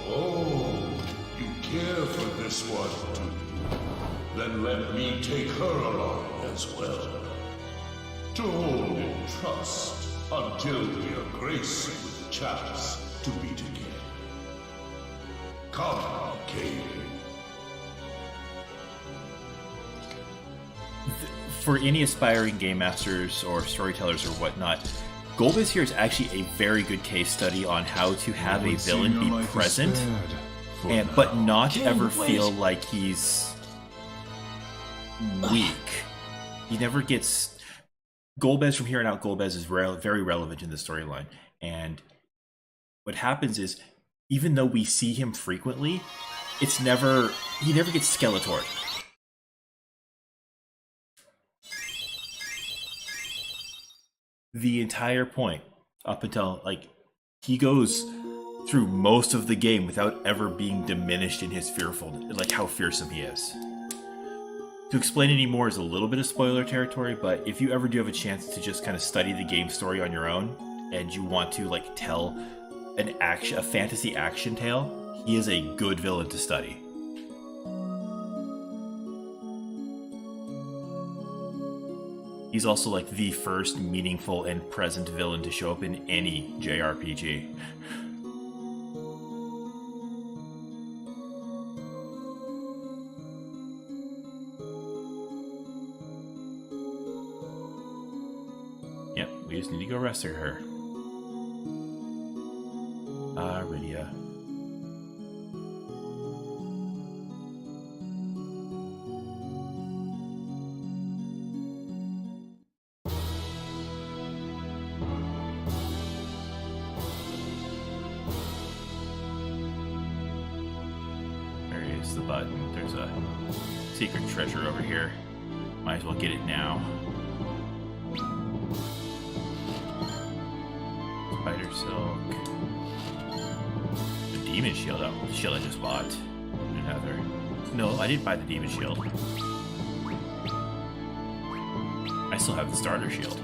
Oh, you care for this one, do you? Then let me take her along as well. to hold in trust until we are graced with the chance to meet again. Come, Cain. For any aspiring game masters or storytellers or whatnot, Golbez here is actually a very good case study on how to have a villain be present, but not ever feel like he's weak. He never gets... Golbez, from here on out, Golbez is very relevant in the storyline. And what happens is, even though we see him frequently, he never gets Skeletored. The entire point, up until, like, he goes through most of the game without ever being diminished in his like, how fearsome he is. To explain any more is a little bit of spoiler territory, but if you ever do have a chance to just kind of study the game story on your own, and you want to, like, tell a fantasy action tale, he is a good villain to study. He's also, like, the first meaningful and present villain to show up in any JRPG. Yep, we just need to go rescue her. Rydia. The button. There's a secret treasure over here. Might as well get it now. Spider silk. The demon shield. Oh, the shield I just bought. Another. No, I didn't buy the demon shield. I still have the starter shield.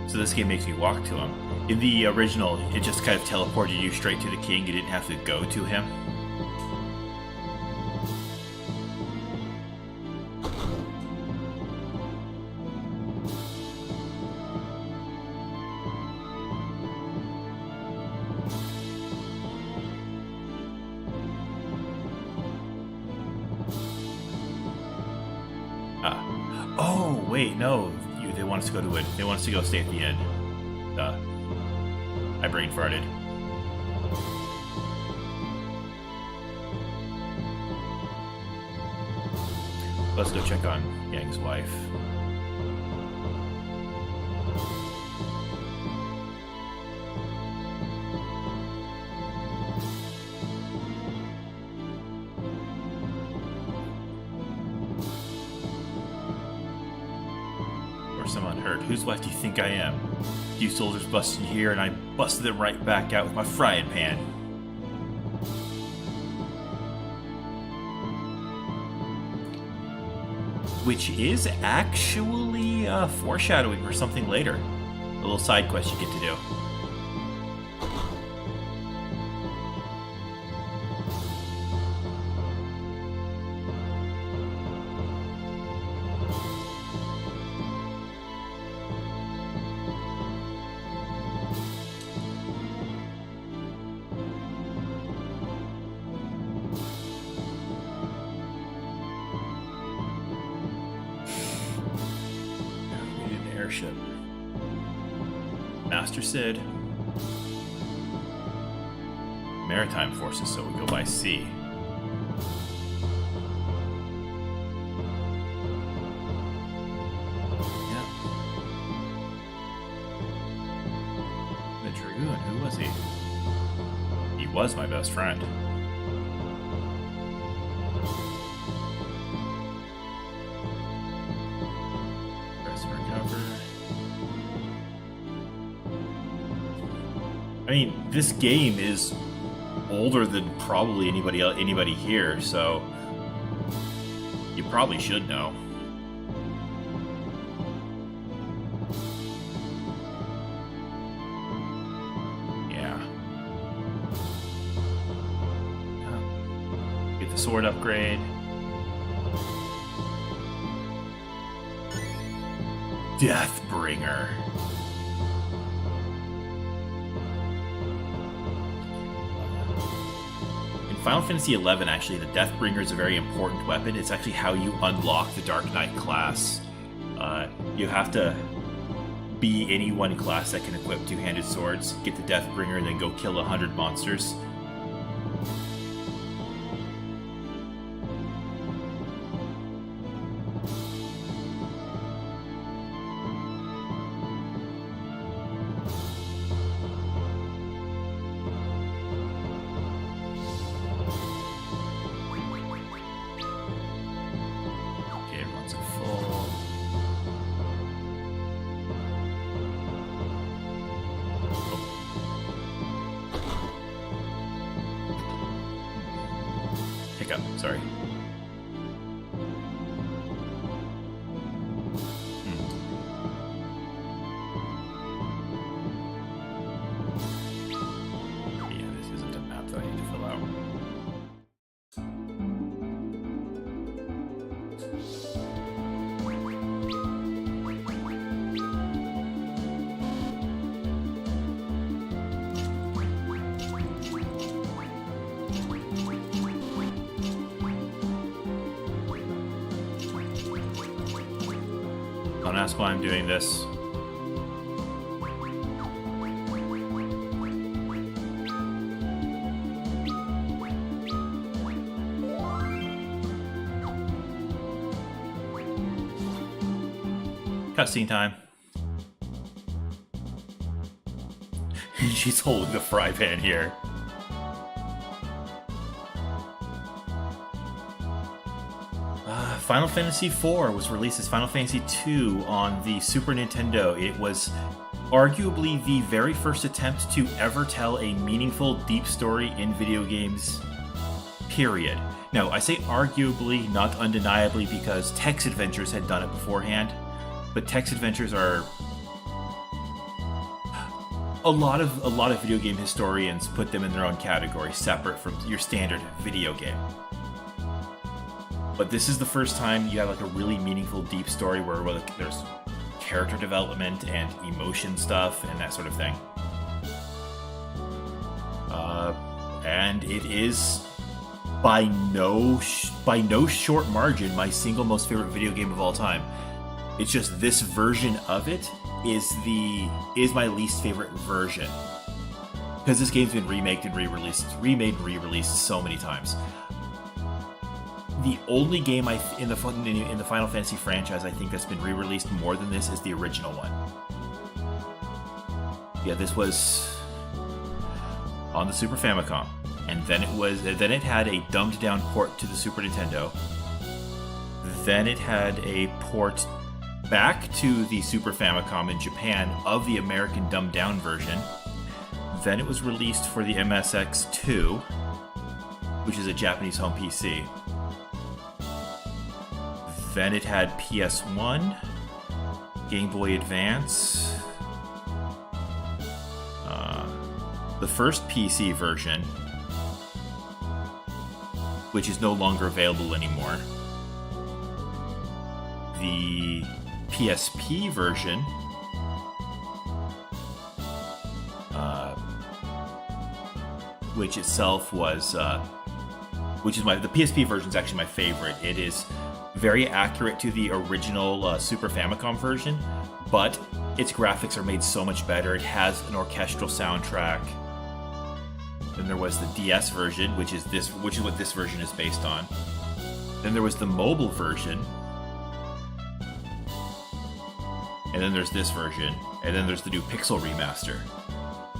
So this game makes you walk to him. In the original, it just kind of teleported you straight to the king. You didn't have to go to him. Oh, wait, no. They want us to go to it. They want us to go stay at the end. I brain farted. Let's go check on Yang's wife. Someone hurt. Whose wife do you think I am? You soldiers busted here, and I busted them right back out with my frying pan. Which is actually foreshadowing for something later. A little side quest you get to do. Airship. Master Sid. Maritime forces, so we go by sea. Yeah. The Dragoon, who was he? He was my best friend. I mean, this game is older than probably anybody here, so you probably should know. the sword upgrade. Deathbringer. In Final Fantasy XI, actually, the Deathbringer is a very important weapon. It's actually how you unlock the Dark Knight class. You have to be any one class that can equip two-handed swords, get the Deathbringer, and then go kill 100 monsters. Sorry. Yeah, this isn't a map that I need to fill out. Don't ask why I'm doing this. Cutscene time. She's holding the fry pan here. Final Fantasy IV was released as Final Fantasy II on the Super Nintendo. It was arguably the very first attempt to ever tell a meaningful, deep story in video games, period. Now, I say arguably, not undeniably, because text adventures had done it beforehand, but text adventures are... A lot of video game historians put them in their own category, separate from your standard video game. But this is the first time you have like a really meaningful, deep story where like, there's character development and emotion stuff and that sort of thing. And it is by no short margin my single most favorite video game of all time. It's just this version of it is my least favorite version, because this game's been remade and re-released so many times. The only game in the Final Fantasy franchise I think that's been re-released more than this is the original one. Yeah, this was on the Super Famicom, and then it had a dumbed down port to the Super Nintendo. Then it had a port back to the Super Famicom in Japan of the American dumbed down version. Then it was released for the MSX2, which is a Japanese home PC. Then it had PS1, Game Boy Advance, the first PC version, which is no longer available anymore, the PSP version, which itself was, the PSP version is actually my favorite. It is very accurate to the original Super Famicom version, but its graphics are made so much better. It has an orchestral soundtrack. Then there was the DS version, which is what this version is based on. Then there was the mobile version. And then there's this version. And then there's the new Pixel Remaster.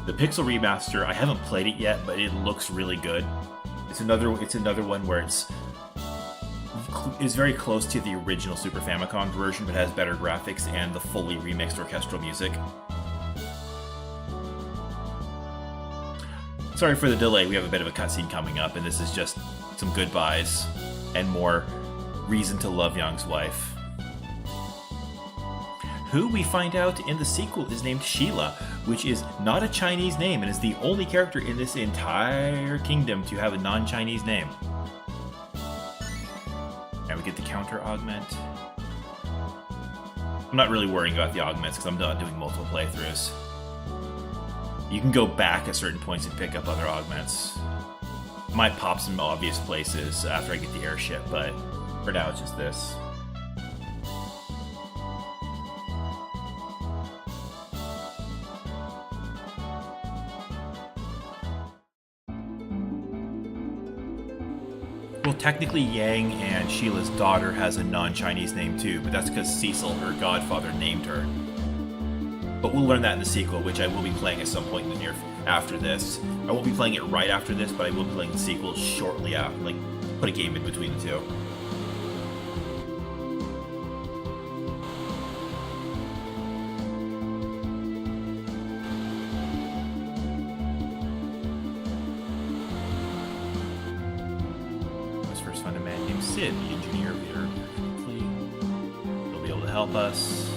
The Pixel Remaster, I haven't played it yet, but it looks really good. It's another one where it's very close to the original Super Famicom version, but has better graphics and the fully remixed orchestral music. Sorry for the delay, we have a bit of a cutscene coming up, and this is just some goodbyes and more reason to love Young's wife, who we find out in the sequel is named Sheila, which is not a Chinese name and is the only character in this entire kingdom to have a non-Chinese name. And we get the counter augment. I'm not really worrying about the augments because I'm done doing multiple playthroughs. You can go back at certain points and pick up other augments. Might pop some obvious places after I get the airship, but for now it's just this. Well, technically Yang and Sheila's daughter has a non-Chinese name too, but that's because Cecil, her godfather, named her. But we'll learn that in the sequel, which I will be playing at some point in the near after this. I won't be playing it right after this, but I will be playing the sequel shortly after, like put a game in between the two. Find a man named Sid, the engineer of the Earth fleet. He'll be able to help us.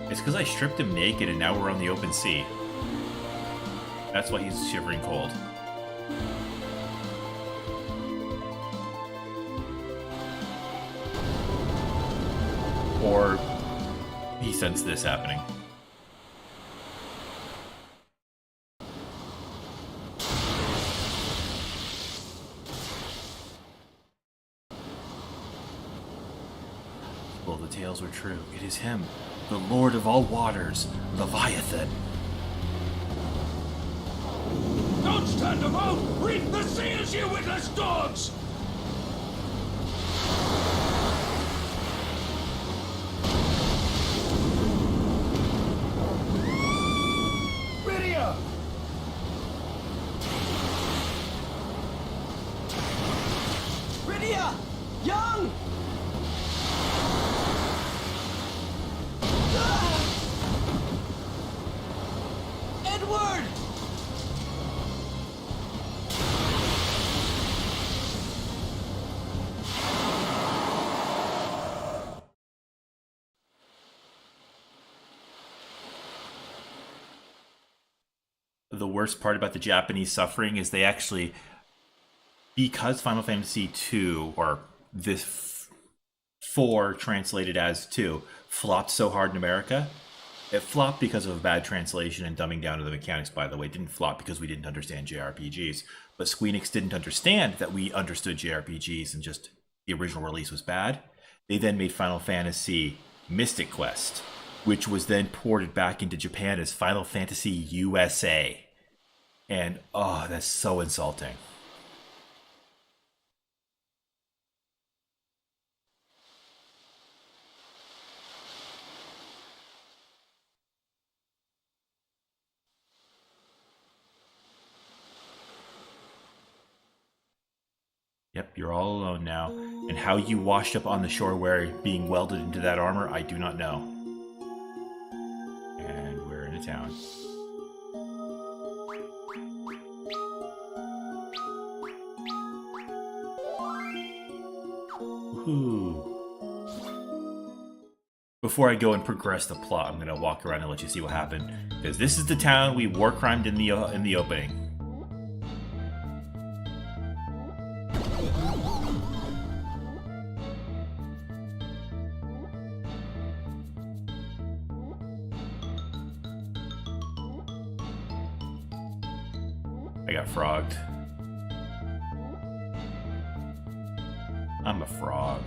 It's because I stripped him naked and now we're on the open sea. That's why he's shivering cold. Or he sensed this happening. Well, the tales were true. It is him, the Lord of all waters, Leviathan. Don't stand about! Reap the seals, you witless dogs! Young! Edward! The worst part about the Japanese suffering is they actually, because Final Fantasy II, or this 4 translated as 2, flopped so hard in America. It flopped because of a bad translation and dumbing down of the mechanics, by the way. It didn't flop because we didn't understand JRPGs. But Squeenix didn't understand that we understood JRPGs and just the original release was bad. They then made Final Fantasy Mystic Quest, which was then ported back into Japan as Final Fantasy USA. And, oh, that's so insulting. Yep, you're all alone now. And how you washed up on the shore where being welded into that armor, I do not know. And we're in a town. Woohoo. Before I go and progress the plot, I'm gonna walk around and let you see what happened. Because this is the town we war crimed in the opening. I got frogged. I'm a frog.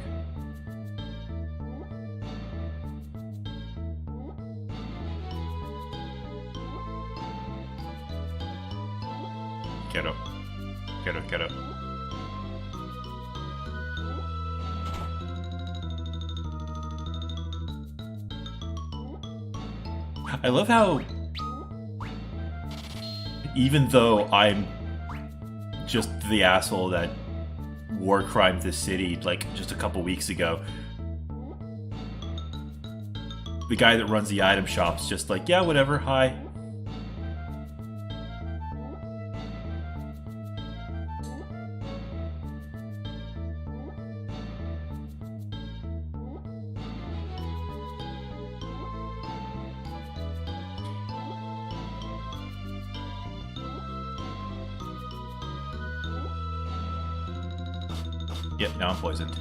Get up. Get up, get up. I love how, even though I'm just the asshole that war crimed this city like just a couple weeks ago, the guy that runs the item shop's just like, yeah, whatever, hi. Yep, now I'm poisoned.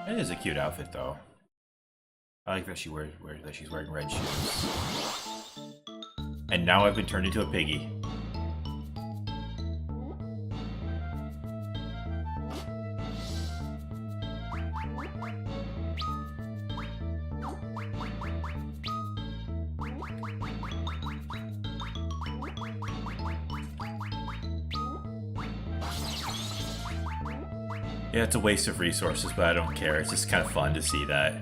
It is a cute outfit, though. I like that she's wearing red shoes. And now I've been turned into a piggy. Yeah, it's a waste of resources, but I don't care. It's just kind of fun to see that.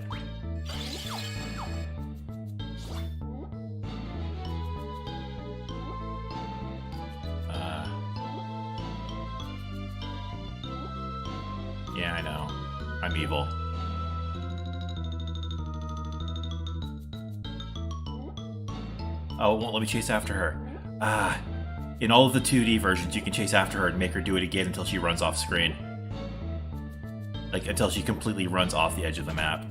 Yeah, I know. I'm evil. Oh, it won't let me chase after her. In all of the 2D versions, you can chase after her and make her do it again until she runs off screen. Like, until she completely runs off the edge of the map.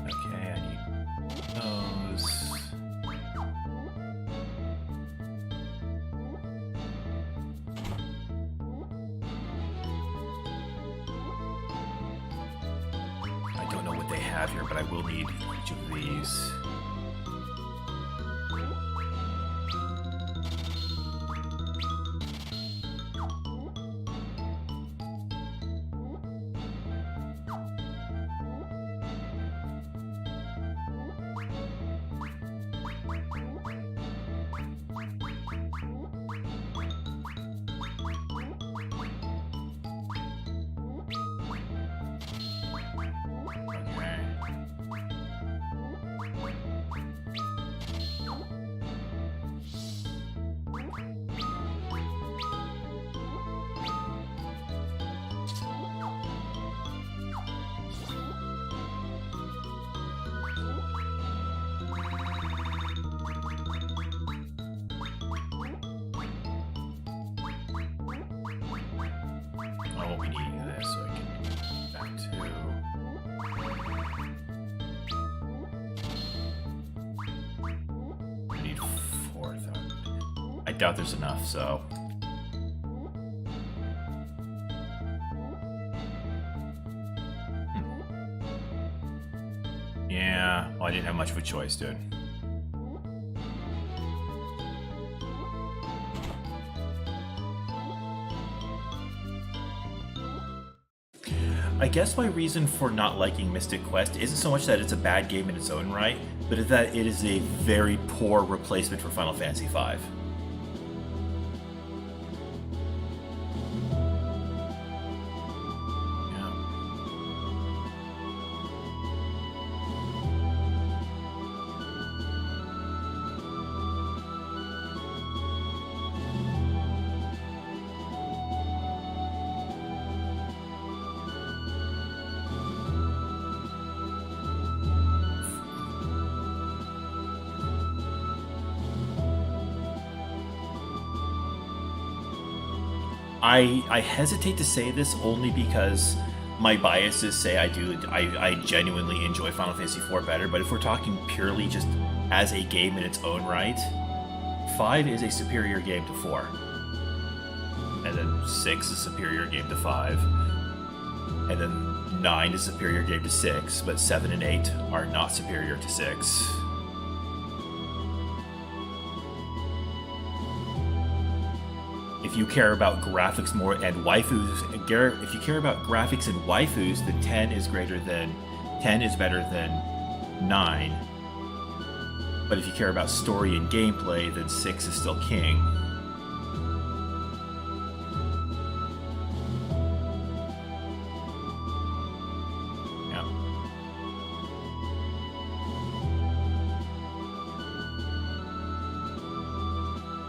Okay, I need those. I don't know what they have here, but I will need each of these. I won't be needing this, so I can do that too. I need 4,000. I doubt there's enough, so. Yeah, well, I didn't have much of a choice, dude. I guess my reason for not liking Mystic Quest isn't so much that it's a bad game in its own right, but that it is a very poor replacement for Final Fantasy V. I hesitate to say this only because my biases say I genuinely enjoy Final Fantasy IV better, but if we're talking purely just as a game in its own right, 5 is a superior game to 4. And then 6 is a superior game to 5. And then 9 is a superior game to 6, but 7 and 8 are not superior to 6. If you care about graphics more and waifus, if you care about graphics and waifus, then 10 is better than 9. But if you care about story and gameplay, then 6 is still king. Yeah.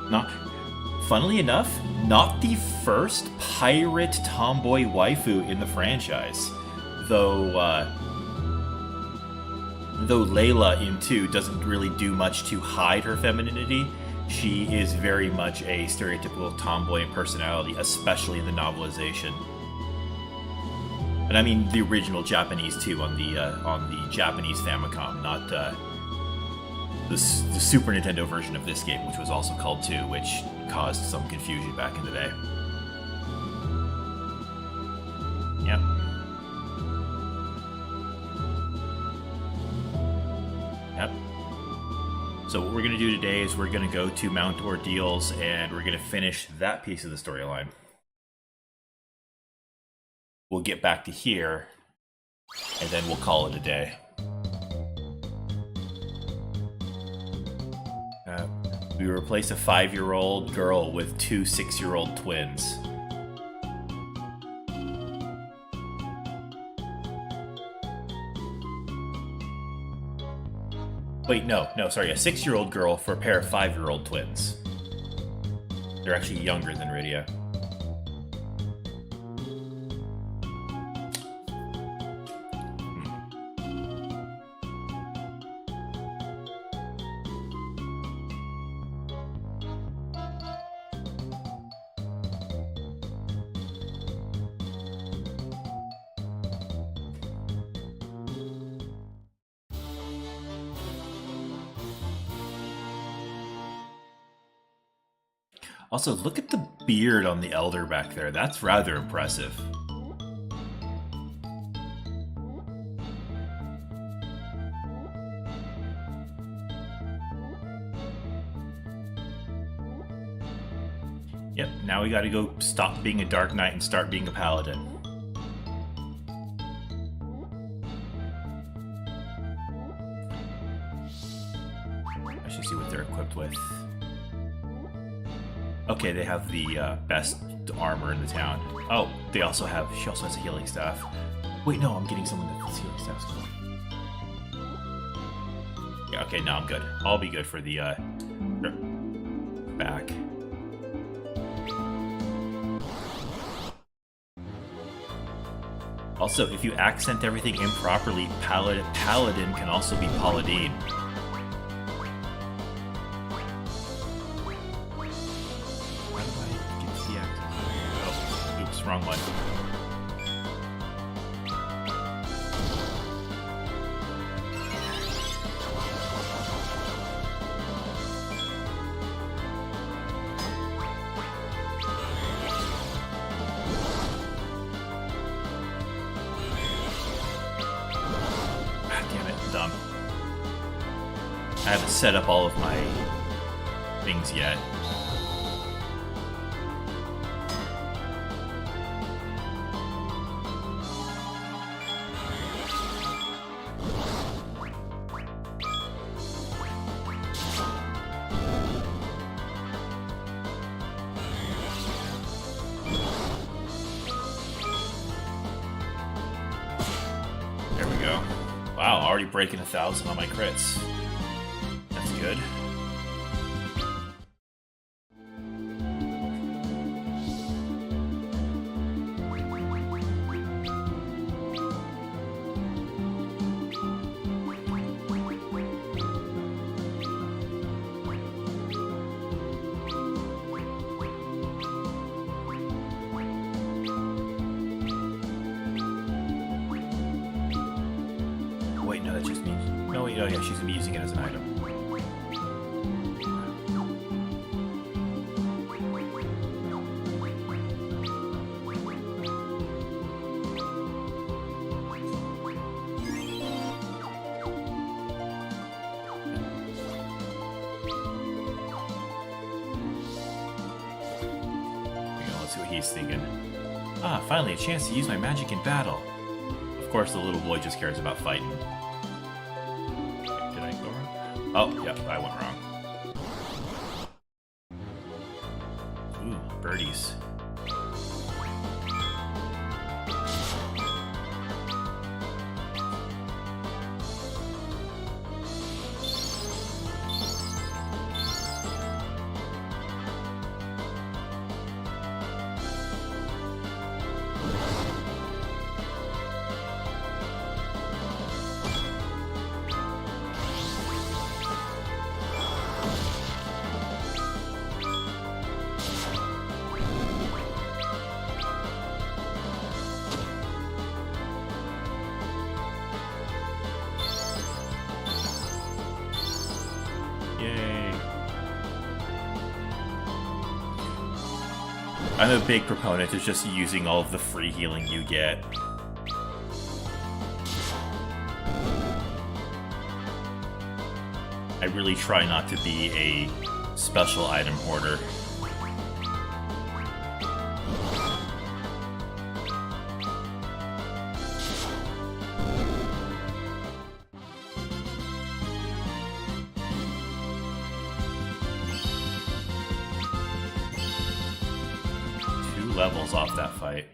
Not funnily enough, not the first pirate tomboy waifu in the franchise. Though Layla in 2 doesn't really do much to hide her femininity, she is very much a stereotypical tomboy in personality, especially in the novelization. And I mean the original Japanese too, on the Japanese Famicom, not the Super Nintendo version of this game, which was also called 2, which caused some confusion back in the day. Yep. Yep. So what we're going to do today is we're going to go to Mount Ordeals, and we're going to finish that piece of the storyline. We'll get back to here, and then we'll call it a day. We replace a 5-year-old girl with 2 6-year-old twins. Wait, no, sorry, a 6-year-old girl for a pair of 5-year-old twins. They're actually younger than Rydia. Also, look at the beard on the elder back there. That's rather impressive. Yep, now we gotta go stop being a Dark Knight and start being a Paladin. I should see what they're equipped with. Okay, they have the best armor in the town. Oh, she also has a healing staff. Wait, no, I'm getting someone that's healing staff. Yeah, okay, now I'm good. I'll be good for the back. Also, if you accent everything improperly, Paladin can also be Paladine. Wrong one. Ah, damn it, I'm dumb. I haven't set up all of my things yet. Wow, already breaking 1,000 on my crits. That's good. Wait, no, that just means... No, wait, oh yeah, she's gonna be using it as an item. Let's see what he's thinking. Ah, finally a chance to use my magic in battle. Of course, the little boy just cares about fighting. Did I go wrong? Oh, yep, I went wrong. Ooh, birdies. Yay. I'm a big proponent of just using all of the free healing you get. I really try not to be a special item hoarder. Levels off that fight.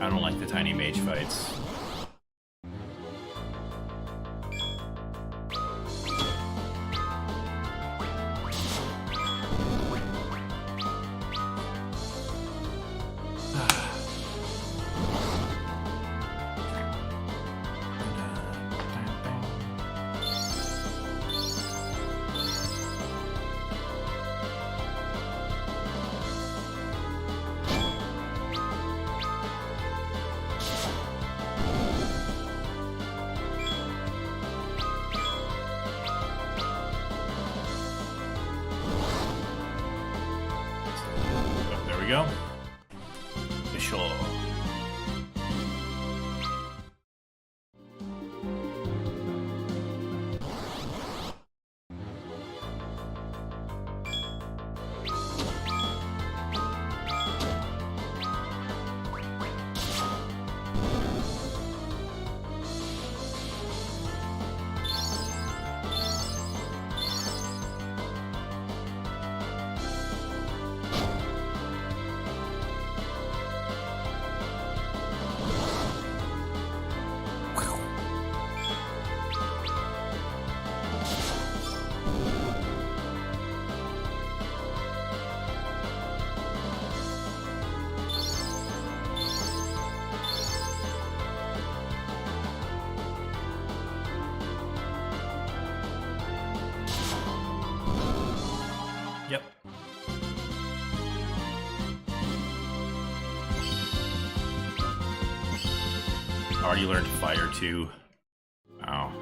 I don't like the tiny mage fights. Go. For sure. Yep. Already learned fire too. Wow.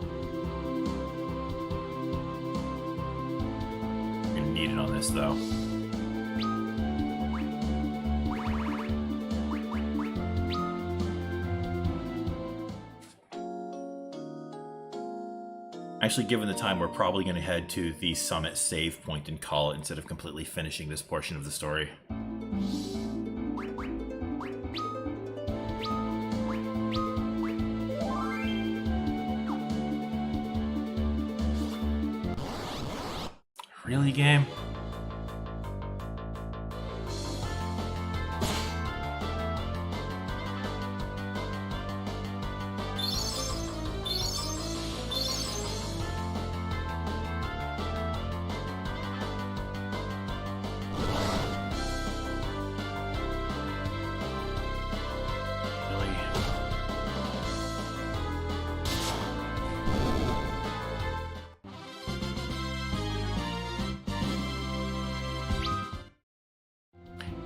I'm gonna need it on this though. Actually, given the time, we're probably going to head to the summit save point and call it instead of completely finishing this portion of the story. Really, game?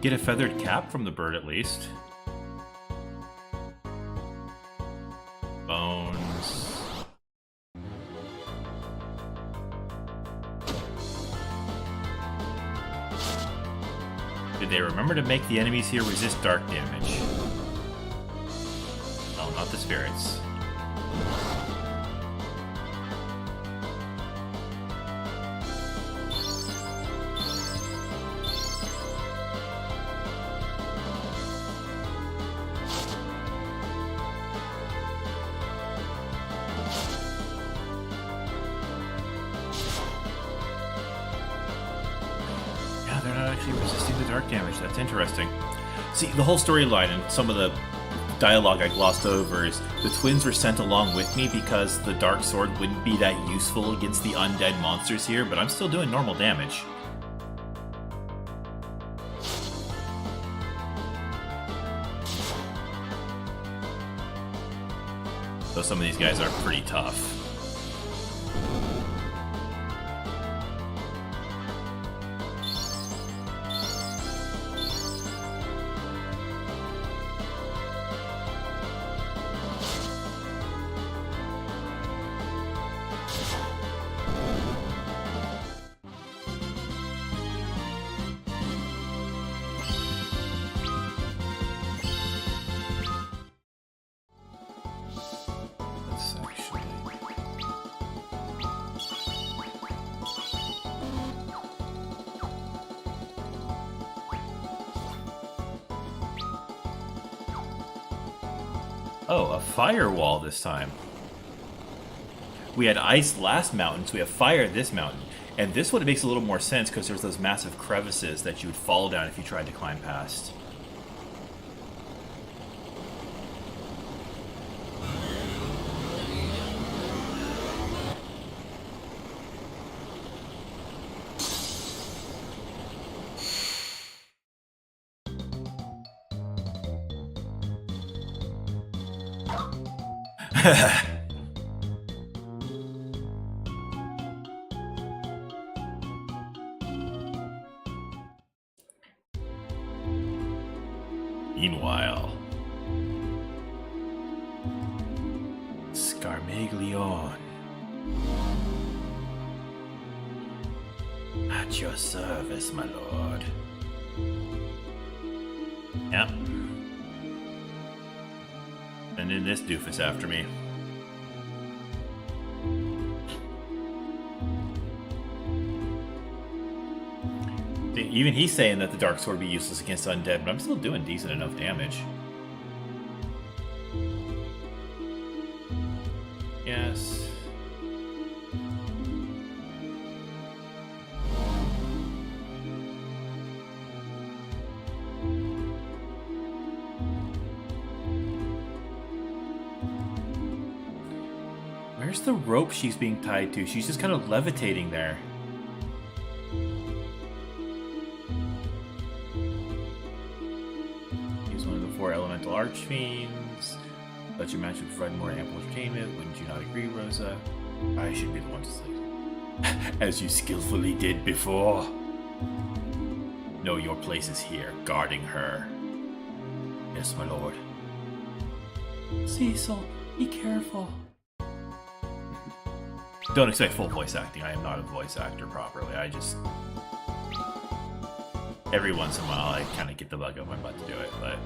Get a feathered cap from the bird at least. Bones. Did they remember to make the enemies here resist dark damage? Oh, not the spirits. actually resisting the dark damage. That's interesting. See, the whole storyline and some of the dialogue I glossed over is the twins were sent along with me because the dark sword wouldn't be that useful against the undead monsters here, but I'm still doing normal damage. So some of these guys are pretty tough. Oh, a firewall this time. We had ice last mountain, so we have fire this mountain. And this one makes a little more sense because there's those massive crevices that you would fall down if you tried to climb past. Meanwhile, Scarmaglione, at your service, my lord. Yep. And then this doofus after me. Even he's saying that the dark sword would be useless against undead, but I'm still doing decent enough damage. Yes. Where's the rope she's being tied to? She's just kind of levitating there. Elemental Archfiends. Let your match would provide more ample entertainment. Wouldn't you not agree, Rosa? I should be the one to sleep. As you skillfully did before. No, your place is here, guarding her. Yes, my lord. Cecil, be careful. Don't expect full voice acting. I am not a voice actor properly. I just... Every once in a while, I kind of get the bug up my butt to do it, but...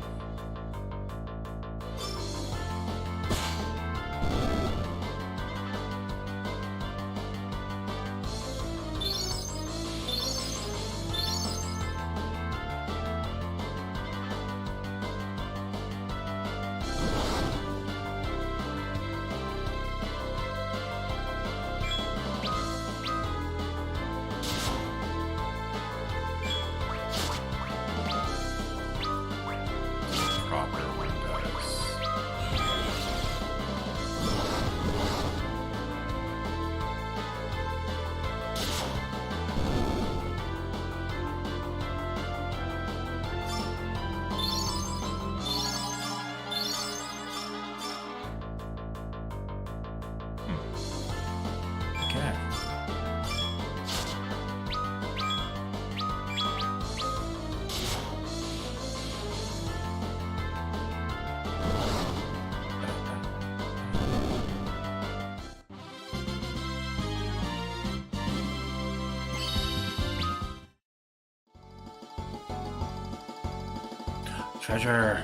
Treasure!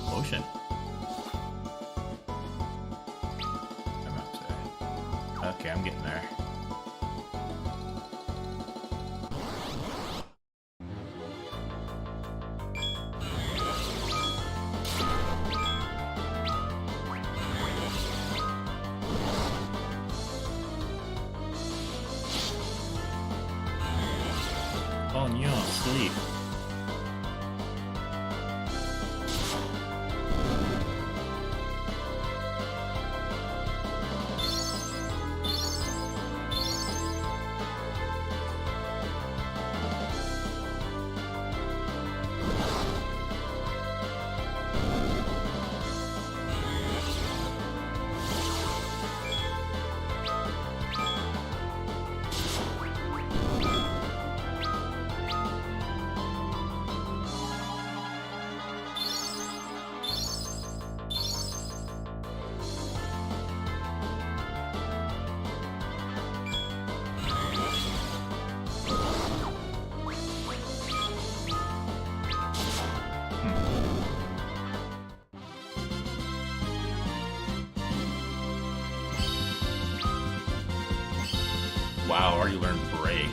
Potion. I'm up to. Okay, I'm getting there. Oh no, sleep. Wow, already learned break.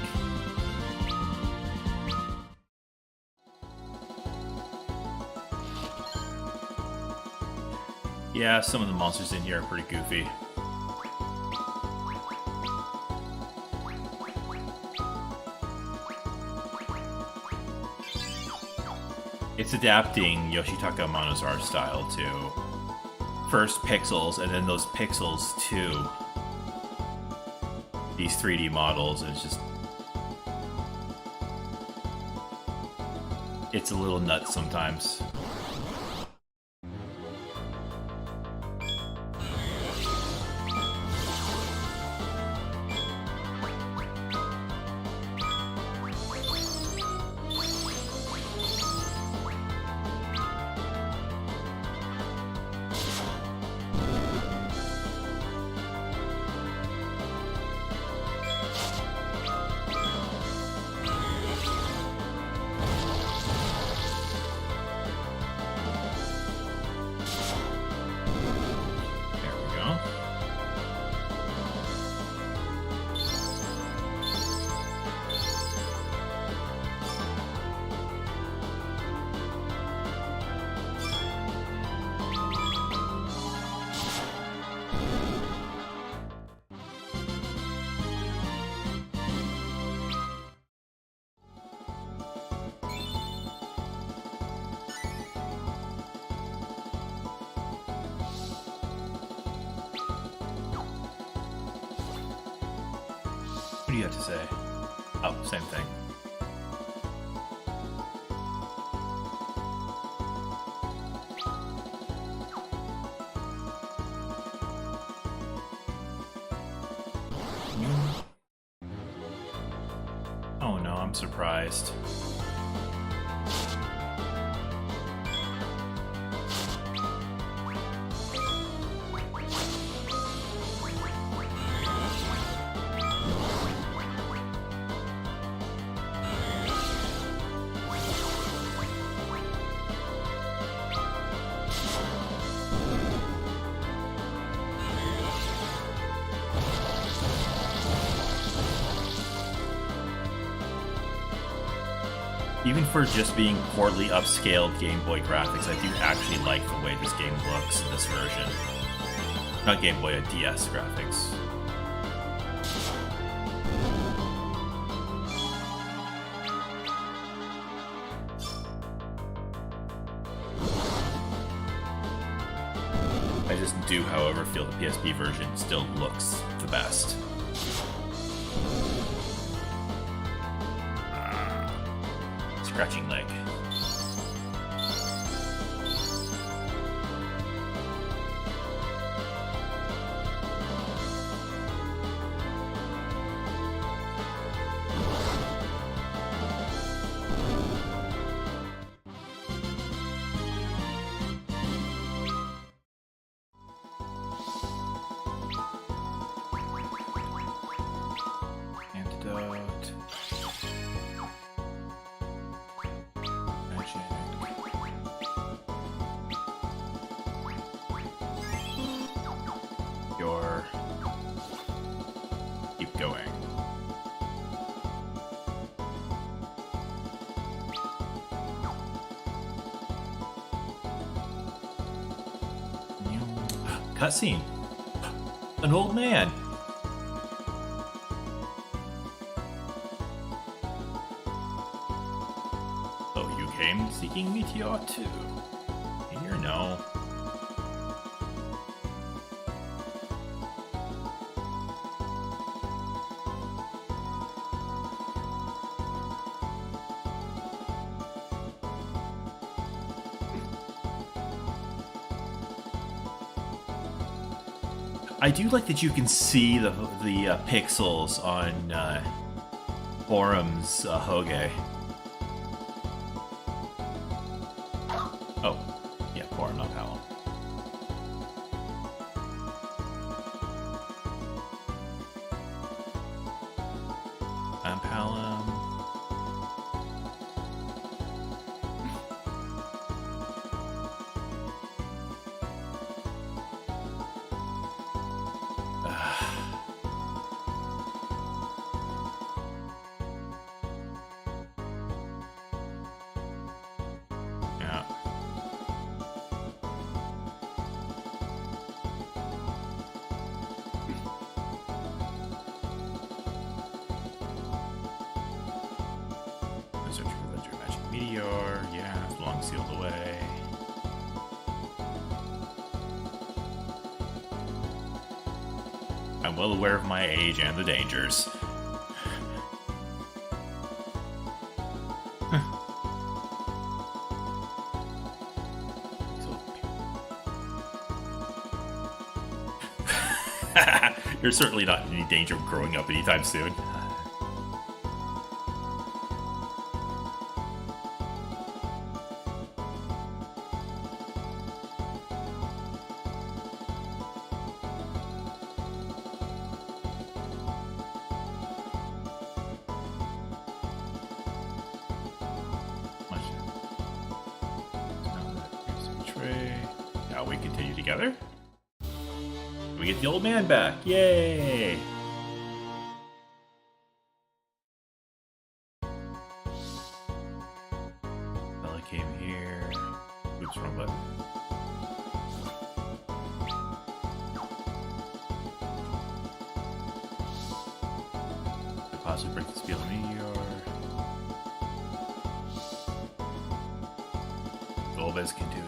Yeah, some of the monsters in here are pretty goofy. It's adapting Yoshitaka Amano's art style to first pixels and then those pixels to these 3D models, and it's just... it's a little nuts sometimes. What do you have to say? Oh, same thing. Oh no, I'm surprised. Even for just being poorly upscaled Game Boy graphics, I do actually like the way this game looks in this version. Not Game Boy, DS graphics. I just do, however, feel the PSP version still looks the best. Scratching leg. Antidote. Your... keep going. Cutscene. An old man. Fame-seeking meteor too. Here, no. I do like that you can see the pixels on Borum's Hoge. Oh, yeah, Borum, not Palom. I'm Palom. Yeah. Search for the magic meteor. Yeah, it's long sealed away. I'm well aware of my age and the dangers. You're certainly not in any danger of growing up anytime soon. Now we continue together. We get the old man back. Yay! Bella came here. Oops, wrong button. Deposit break the Spiel Meteor. Golbez can do it.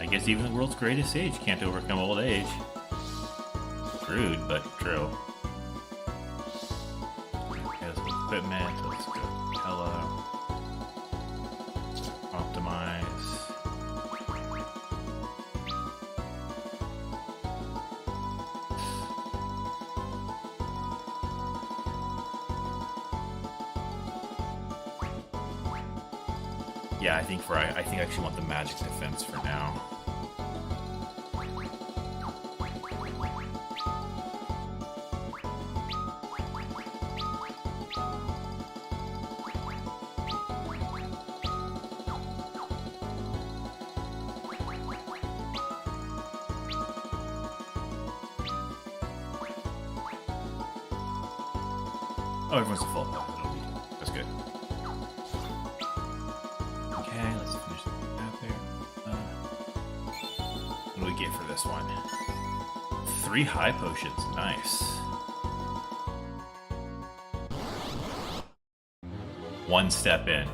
I guess even the world's greatest sage can't overcome old age. Rude, but true. Okay, let's go equipment, let's go Hello. Optimize. Yeah, I think I actually want the magic defense for now. Oh, everyone's full. That's good. Okay, let's finish that there. What do we get for this one? 3 high potions. Nice. 1 step in.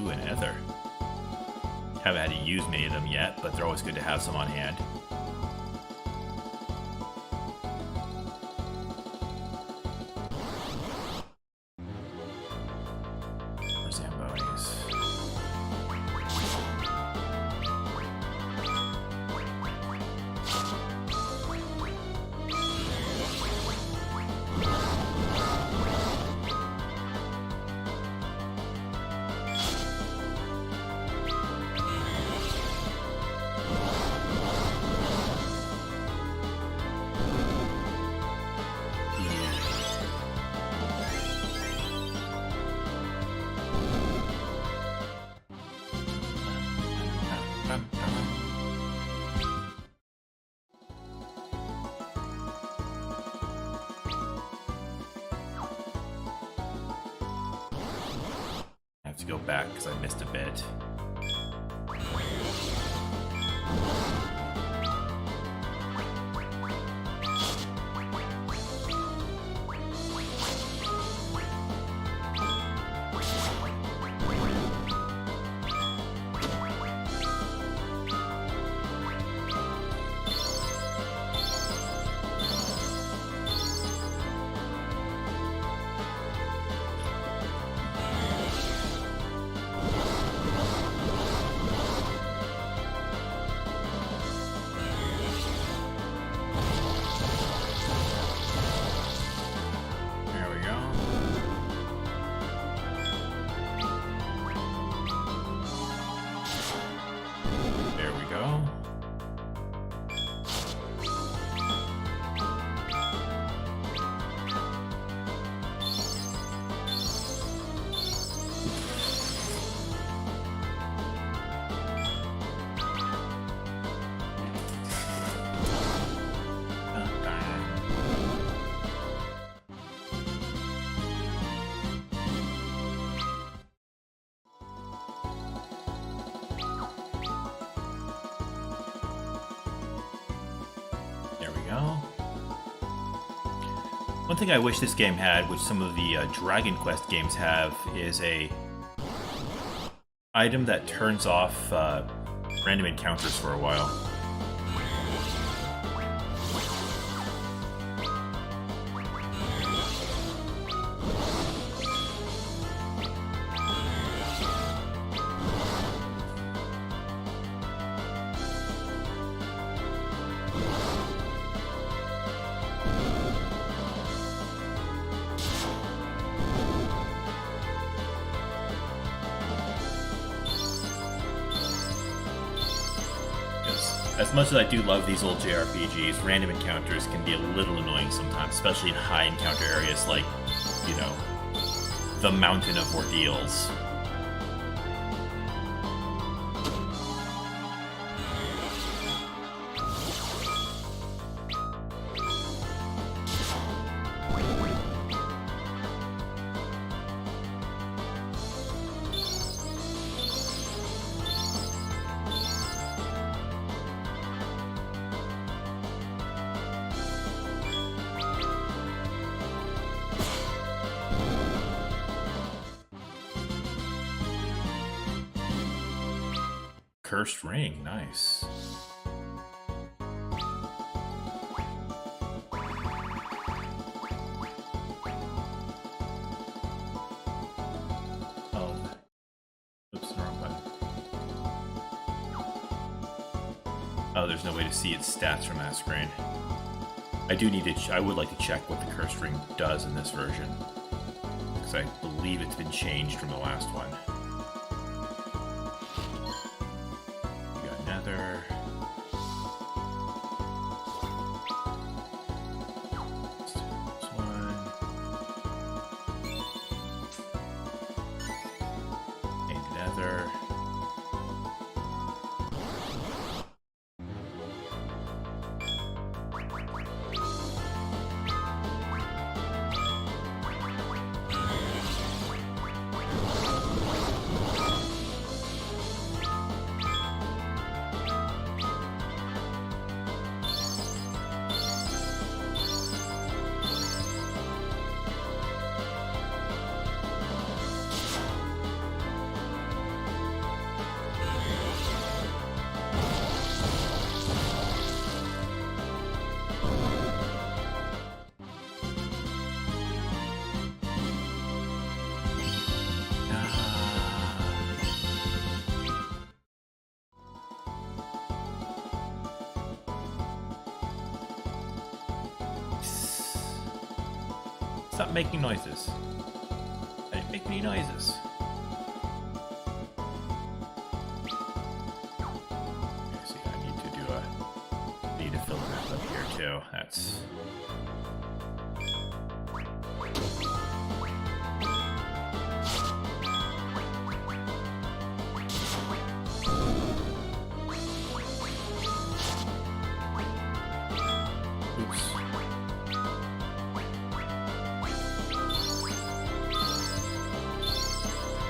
Ooh, an ether. Haven't had to use many of them yet, but they're always good to have some on hand. Or Zambonis. I have to go back because I missed a bit. There we go. There we go. There we go. One thing I wish this game had, which some of the Dragon Quest games have, is a item that turns off random encounters for a while. As much as I do love these old JRPGs, random encounters can be a little annoying sometimes, especially in high encounter areas like, you know, the Mountain of Ordeals. Cursed ring, nice. Oh, oops, wrong button. Oh, there's no way to see its stats from that screen. I do need to. I would like to check what the cursed ring does in this version, because I believe it's been changed from the last one. Stop making noises. I didn't make any noises. Okay, see, I need to fill the map up here too. That's.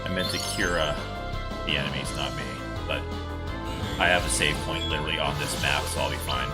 I meant to cure the enemies, not me. But I have a save point literally on this map, so I'll be fine.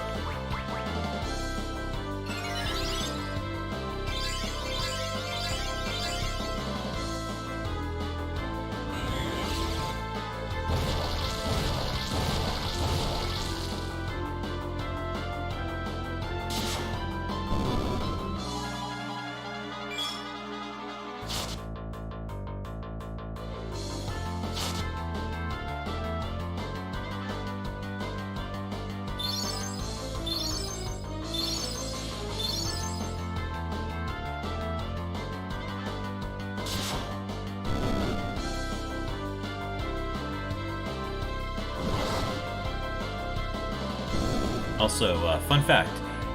Also, fun fact,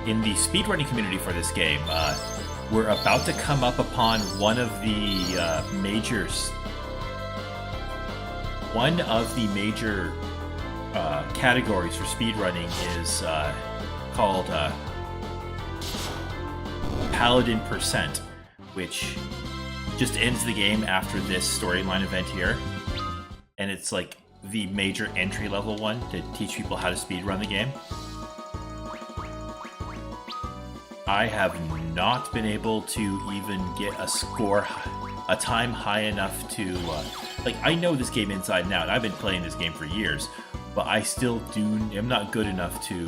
in the speedrunning community for this game, we're about to come up upon one of the major categories for speedrunning is called Paladin Percent, which just ends the game after this storyline event here. And it's like the major entry-level one to teach people how to speedrun the game. I have not been able to even get a time high enough to, like, I know this game inside and out, and I've been playing this game for years, but I still am not good enough to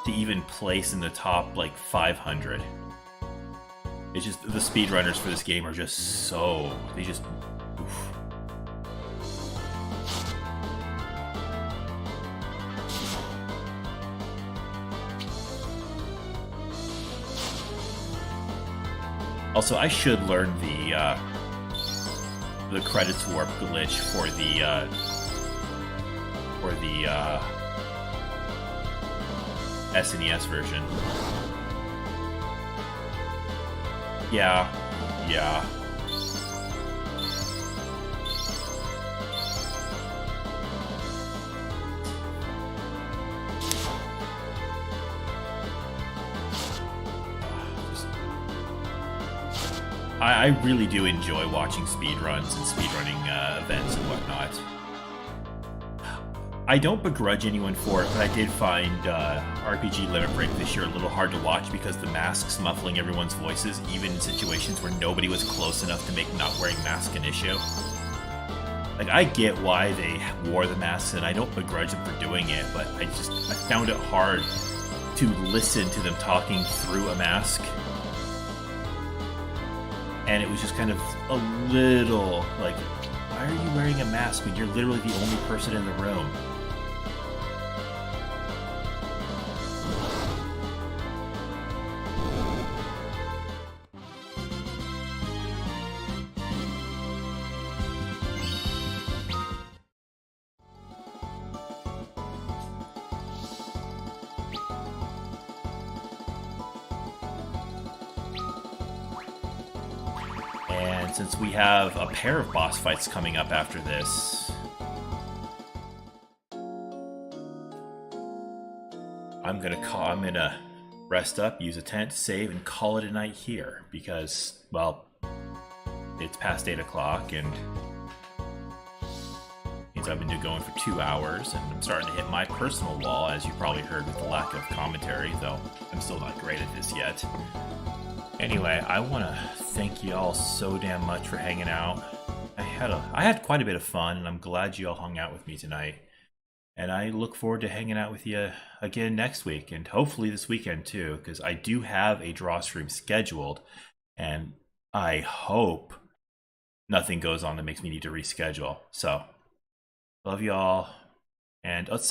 even place in the top, like, 500. It's just, the speedrunners for this game are just so, they just, oof. Also, I should learn the credits warp glitch for the SNES version. Yeah. I really do enjoy watching speedruns and speedrunning events and whatnot. I don't begrudge anyone for it, but I did find RPG Limit Break this year a little hard to watch because the masks muffling everyone's voices, even in situations where nobody was close enough to make not wearing masks an issue. Like, I get why they wore the masks, and I don't begrudge them for doing it, but I found it hard to listen to them talking through a mask. And it was just kind of a little like, why are you wearing a mask when you're literally the only person in the room? And since we have a pair of boss fights coming up after this, I'm gonna rest up, use a tent, save, and call it a night here because, well, it's past 8 o'clock and means I've been going for 2 hours, and I'm starting to hit my personal wall, as you probably heard with the lack of commentary, though I'm still not great at this yet. Anyway, I want to thank you all so damn much for hanging out. I had quite a bit of fun, and I'm glad you all hung out with me tonight. And I look forward to hanging out with you again next week, and hopefully this weekend too, because I do have a draw stream scheduled, and I hope nothing goes on that makes me need to reschedule. So, love you all, and let's